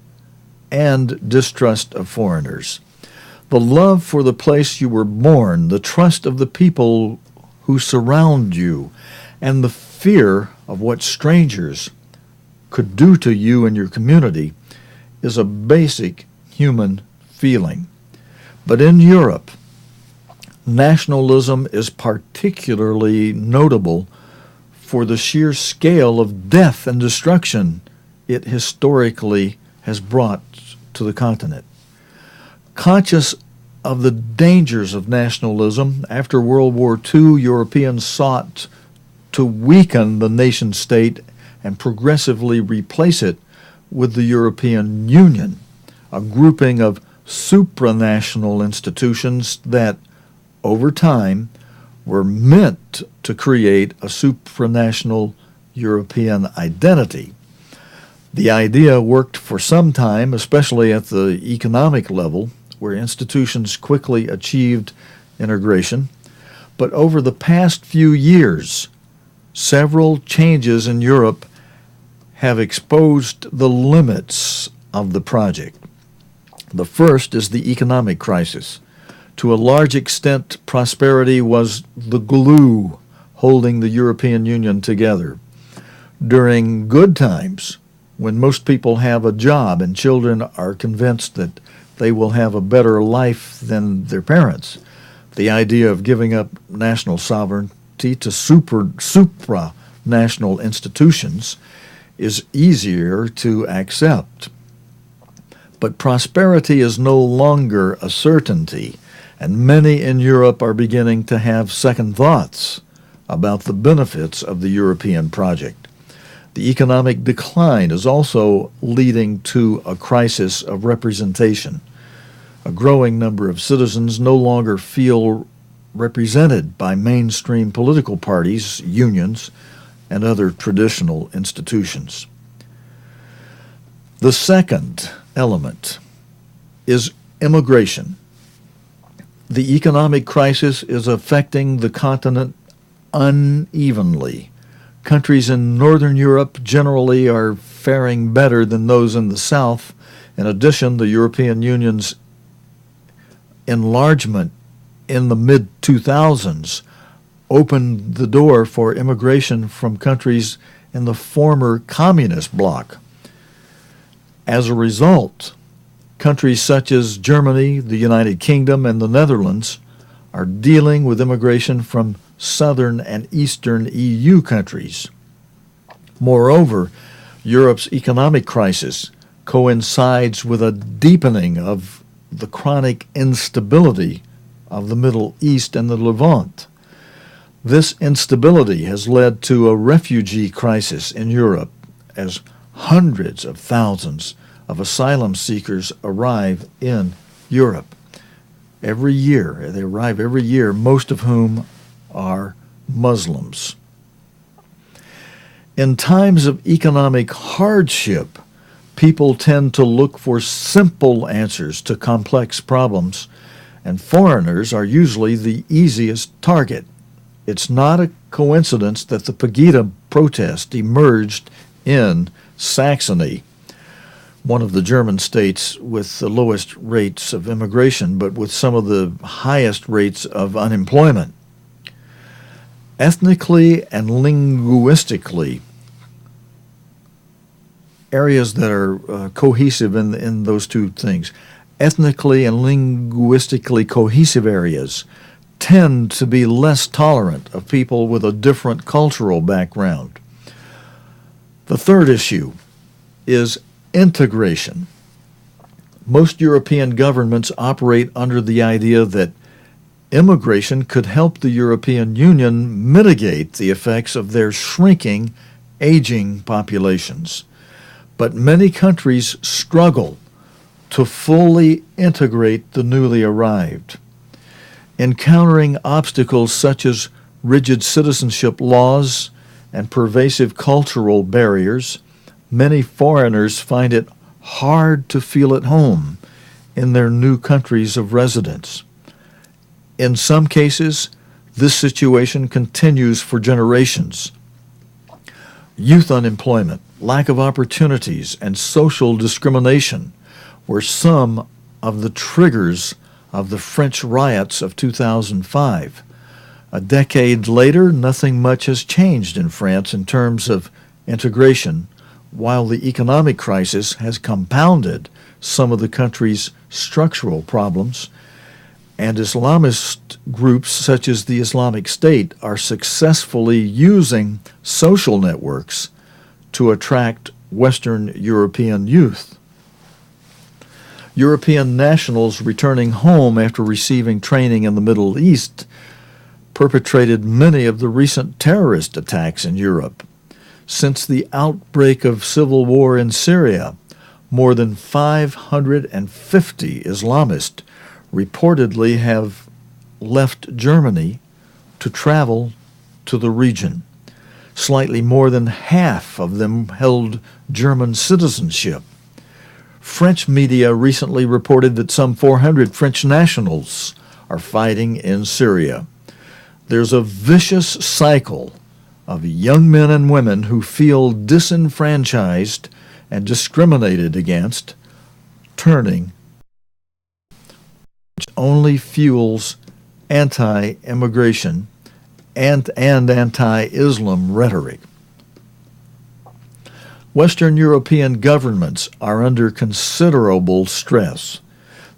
and distrust of foreigners. The love for the place you were born, the trust of the people who surround you, and the fear of what strangers could do to you and your community is a basic human feeling. But in Europe, nationalism is particularly notable for the sheer scale of death and destruction it historically has brought to the continent. Conscious of the dangers of nationalism, after World War II, Europeans sought to weaken the nation-state and progressively replace it with the European Union, a grouping of supranational institutions that, over time, were meant to create a supranational European identity. The idea worked for some time, especially at the economic level, where institutions quickly achieved integration. But over the past few years, several changes in Europe have exposed the limits of the project. The first is the economic crisis. To a large extent, prosperity was the glue holding the European Union together. During good times, when most people have a job and children are convinced that they will have a better life than their parents, the idea of giving up national sovereignty to supranational institutions is easier to accept. But prosperity is no longer a certainty, and many in Europe are beginning to have second thoughts about the benefits of the European project. The economic decline is also leading to a crisis of representation. A growing number of citizens no longer feel represented by mainstream political parties, unions, and other traditional institutions. The second element is immigration. The economic crisis is affecting the continent unevenly. Countries in Northern Europe generally are faring better than those in the South. In addition, the European Union's enlargement in the mid-2000s opened the door for immigration from countries in the former communist bloc. As a result, countries such as Germany, the United Kingdom, and the Netherlands are dealing with immigration from southern and eastern EU countries. Moreover, Europe's economic crisis coincides with a deepening of the chronic instability of the Middle East and the Levant. This instability has led to a refugee crisis in Europe as hundreds of thousands of asylum seekers arrive in Europe. Every year, they arrive every year, most of whom are Muslims. In times of economic hardship, people tend to look for simple answers to complex problems, and foreigners are usually the easiest target. It's not a coincidence that the Pegida protest emerged in Saxony, one of the German states with the lowest rates of immigration, but with some of the highest rates of unemployment. Ethnically and linguistically, areas that are cohesive in those two things, ethnically and linguistically cohesive areas tend to be less tolerant of people with a different cultural background. The third issue is integration. Most European governments operate under the idea that immigration could help the European Union mitigate the effects of their shrinking, aging populations. But many countries struggle to fully integrate the newly arrived. Encountering obstacles such as rigid citizenship laws and pervasive cultural barriers, many foreigners find it hard to feel at home in their new countries of residence. In some cases, this situation continues for generations. Youth unemployment, lack of opportunities, and social discrimination were some of the triggers of the French riots of 2005. A decade later, nothing much has changed in France in terms of integration, while the economic crisis has compounded some of the country's structural problems, and Islamist groups such as the Islamic State are successfully using social networks to attract Western European youth. European nationals returning home after receiving training in the Middle East perpetrated many of the recent terrorist attacks in Europe. Since the outbreak of civil war in Syria, more than 550 Islamists reportedly have left Germany to travel to the region. Slightly more than half of them held German citizenship. French media recently reported that some 400 French nationals are fighting in Syria. There's a vicious cycle of young men and women who feel disenfranchised and discriminated against, turning, which only fuels anti-immigration and anti-Islam rhetoric. Western European governments are under considerable stress.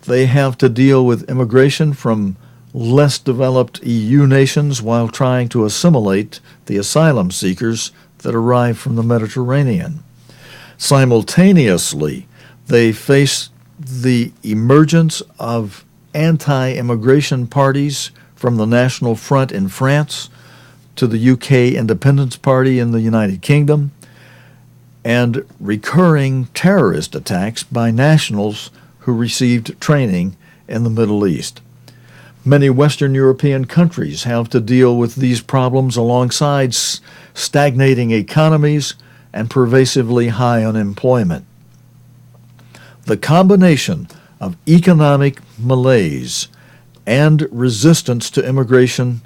They have to deal with immigration from less developed EU nations while trying to assimilate the asylum seekers that arrive from the Mediterranean. Simultaneously, they face the emergence of anti-immigration parties from the National Front in France to the UK Independence Party in the United Kingdom, and recurring terrorist attacks by nationals who received training in the Middle East. Many Western European countries have to deal with these problems alongside stagnating economies and pervasively high unemployment. The combination of economic malaise and resistance to immigration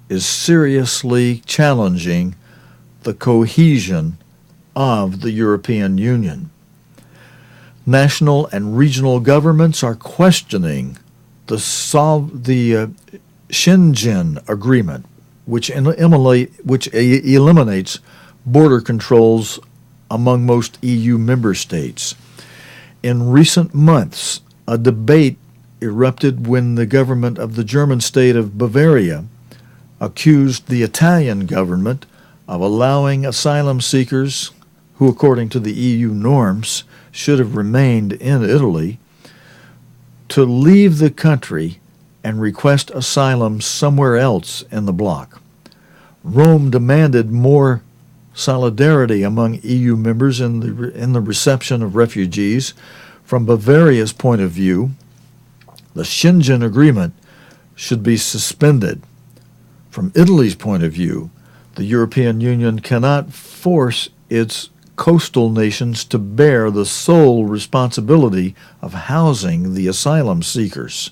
is seriously challenging the cohesion of the European Union. National and regional governments are questioning the Schengen Agreement, which eliminates border controls among most EU member states. In recent months, a debate erupted when the government of the German state of Bavaria accused the Italian government of allowing asylum seekers who, according to the EU norms, should have remained in Italy, to leave the country and request asylum somewhere else in the bloc. Rome demanded more solidarity among EU members in the reception of refugees. From Bavaria's point of view, the Schengen Agreement should be suspended. From Italy's point of view, the European Union cannot force its coastal nations to bear the sole responsibility of housing the asylum seekers.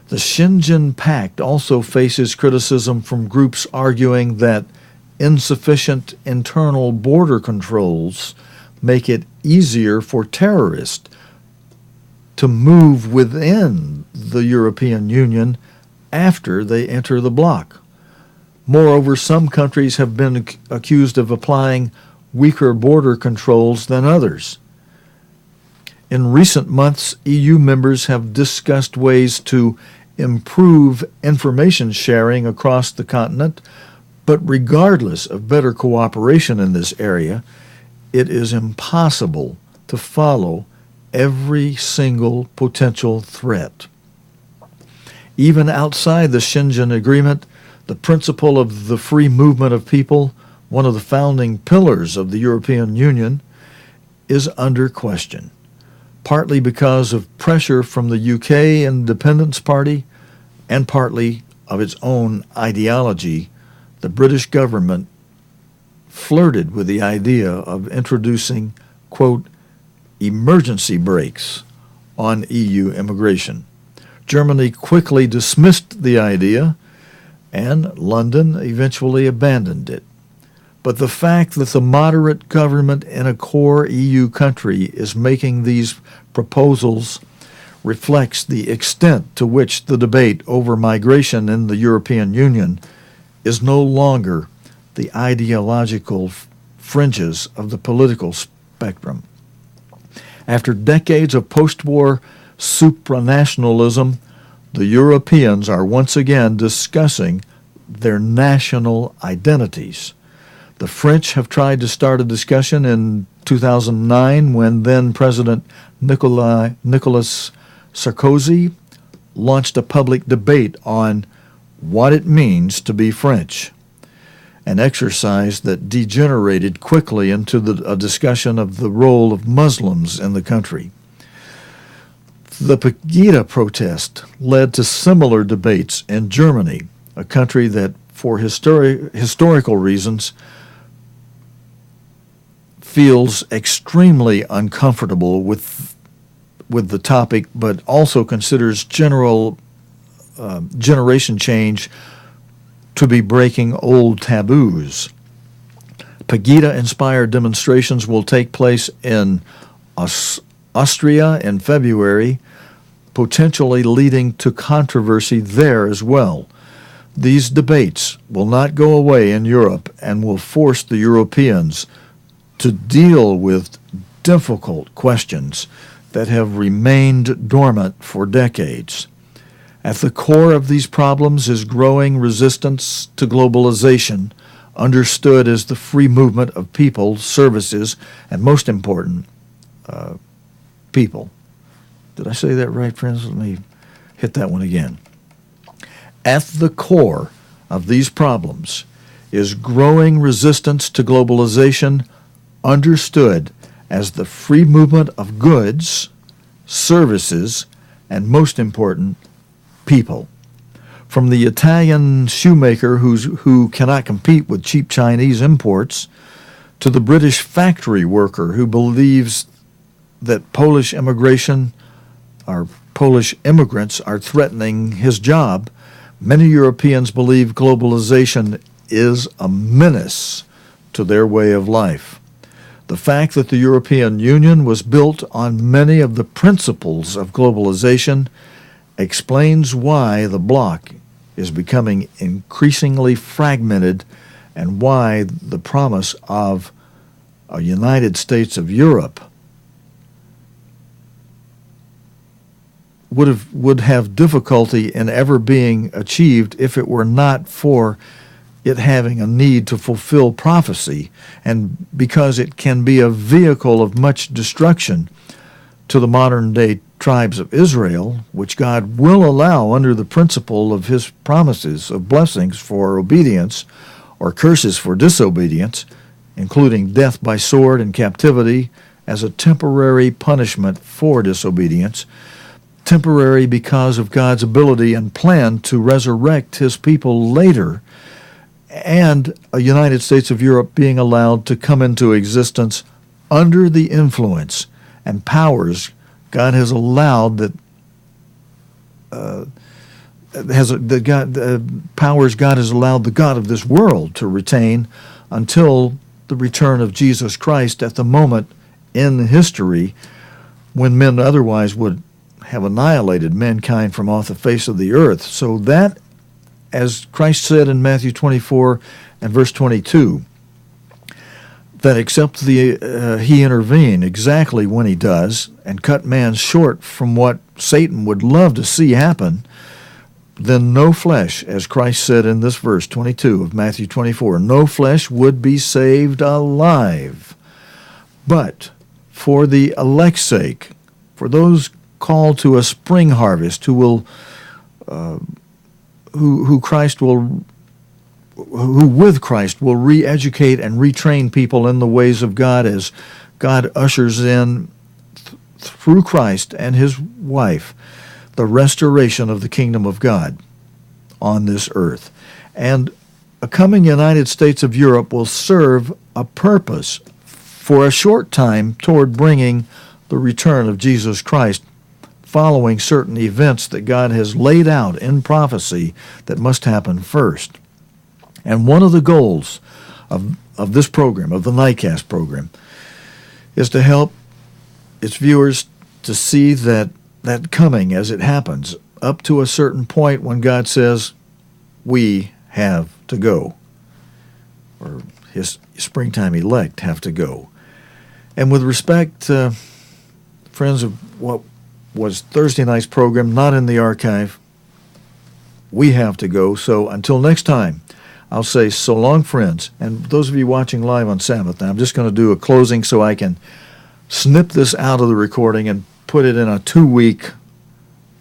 The Schengen Pact also faces criticism from groups arguing that insufficient internal border controls make it easier for terrorists to move within the European Union after they enter the bloc. Moreover, some countries have been accused of applying weaker border controls than others. In recent months, EU members have discussed ways to improve information sharing across the continent, but regardless of better cooperation in this area, it is impossible to follow every single potential threat. Even outside the Schengen Agreement, the principle of the free movement of people, one of the founding pillars of the European Union, is under question, partly because of pressure from the UK Independence Party and partly of its own ideology. The British government flirted with the idea of introducing, quote, emergency brakes on EU immigration. Germany quickly dismissed the idea, and London eventually abandoned it. But the fact that the moderate government in a core EU country is making these proposals reflects the extent to which the debate over migration in the European Union is no longer the ideological fringes of the political spectrum. After decades of post-war supranationalism, the Europeans are once again discussing their national identities. The French have tried to start a discussion in 2009 when then-President Nicolas Sarkozy launched a public debate on what it means to be French, an exercise that degenerated quickly into a discussion of the role of Muslims in the country. The Pegida protest led to similar debates in Germany, a country that, for historical reasons, feels extremely uncomfortable with the topic, but also considers generation change to be breaking old taboos. Pegida-inspired demonstrations will take place in Austria in February, potentially leading to controversy there as well. These debates will not go away in Europe and will force the Europeans to deal with difficult questions that have remained dormant for decades. At the core of these problems is growing resistance to globalization, understood as the free movement of people, services, and most important, people. Did I say that right, friends? Let me hit that one again. At the core of these problems is growing resistance to globalization, understood as the free movement of goods, services, and most important, people. From the Italian shoemaker who cannot compete with cheap Chinese imports, to the British factory worker who believes that Polish immigrants are threatening his job, many Europeans believe globalization is a menace to their way of life. The fact that the European Union was built on many of the principles of globalization explains why the bloc is becoming increasingly fragmented and why the promise of a United States of Europe would have difficulty in ever being achieved if it were not for it having a need to fulfill prophecy, and because it can be a vehicle of much destruction to the modern day tribes of Israel, which God will allow under the principle of his promises of blessings for obedience or curses for disobedience, including death by sword and captivity as a temporary punishment for disobedience, temporary because of God's ability and plan to resurrect his people later, and a United States of Europe being allowed to come into existence under the influence and powers God has allowed powers God has allowed the God of this world to retain until the return of Jesus Christ at the moment in history when men otherwise would have annihilated mankind from off the face of the earth. So that, as Christ said in Matthew 24 and verse 22, that except he intervene exactly when he does and cut man short from what Satan would love to see happen, then no flesh, as Christ said in this verse 22 of Matthew 24, no flesh would be saved alive. But for the elect's sake, for those called to a spring harvest, who with Christ will re-educate and retrain people in the ways of God as God ushers in through Christ and his wife the restoration of the kingdom of God on this earth. And a coming United States of Europe will serve a purpose for a short time toward bringing the return of Jesus Christ, following certain events that God has laid out in prophecy that must happen first. And one of the goals of this program, of the Nightcast program, is to help its viewers to see that coming as it happens, up to a certain point when God says, we have to go, or his springtime elect have to go. And with respect, friends, of what was Thursday night's program, not in the archive, we have to go. So until next time, I'll say so long, friends. And those of you watching live on Sabbath, now I'm just going to do a closing so I can snip this out of the recording and put it in a 2-week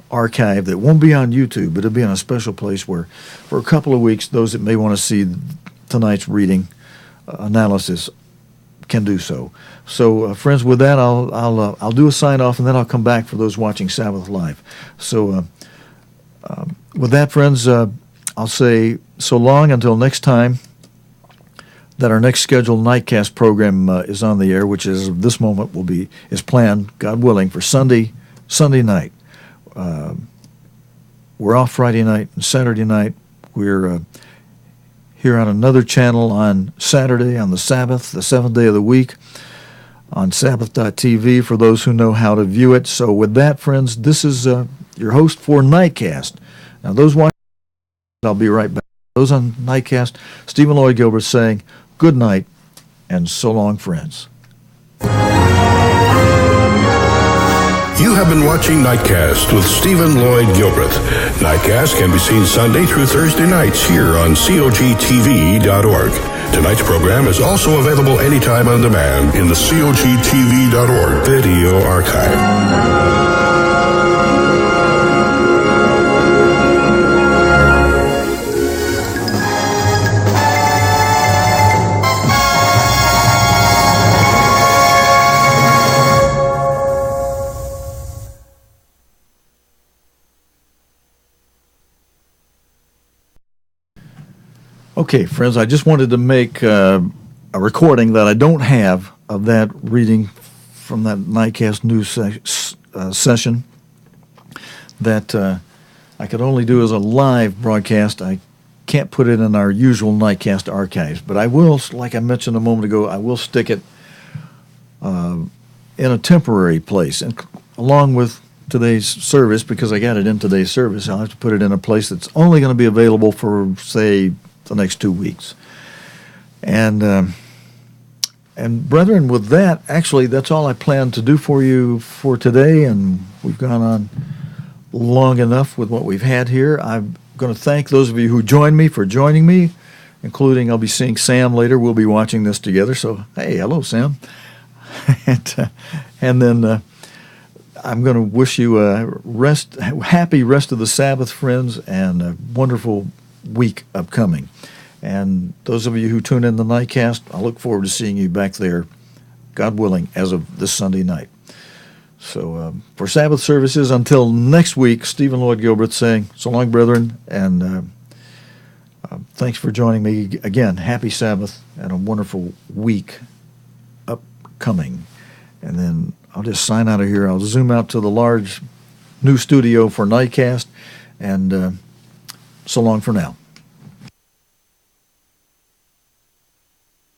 archive that won't be on YouTube, but it'll be in a special place where for a couple of weeks, those that may want to see tonight's reading analysis can do so. So, friends, with that, I'll do a sign off, and then I'll come back for those watching Sabbath live. So, with that, friends, I'll say so long until next time that our next scheduled Nightcast program is on the air, which is this moment is planned, God willing, for Sunday night. We're off Friday night and Saturday night. We're here on another channel on Saturday on the Sabbath, the seventh day of the week, on Sabbath.tv for those who know how to view it. So with that, friends, this is your host for Nightcast. Now, those watching, I'll be right back. Those on Nightcast, Stephen Lloyd Gilbert saying good night and so long, friends. You have been watching Nightcast with Stephen Lloyd Gilbert. Nightcast can be seen Sunday through Thursday nights here on cogtv.org. Tonight's program is also available anytime on demand in the cogtv.org video archive. Okay, friends, I just wanted to make a recording that I don't have of that reading from that Nightcast news session that I could only do as a live broadcast. I can't put it in our usual Nightcast archives, but I will, like I mentioned a moment ago, I will stick it in a temporary place, and along with today's service, because I got it in today's service, I'll have to put it in a place that's only going to be available for, say, the next 2 weeks. And brethren, with that, actually, that's all I plan to do for you for today, and we've gone on long enough with what we've had here. I'm going to thank those of you who joined me for joining me, including I'll be seeing Sam later. We'll be watching this together. So, hey, hello, Sam. and then I'm going to wish you a happy rest of the Sabbath, friends, and a wonderful week upcoming. And those of you who tune in the Nightcast, I look forward to seeing you back there, God willing, as of this Sunday night. So for Sabbath services, until next week, Stephen Lloyd Gilbreth saying, so long, brethren, and thanks for joining me again. Happy Sabbath and a wonderful week upcoming. And then I'll just sign out of here. I'll zoom out to the large new studio for Nightcast, and so long for now.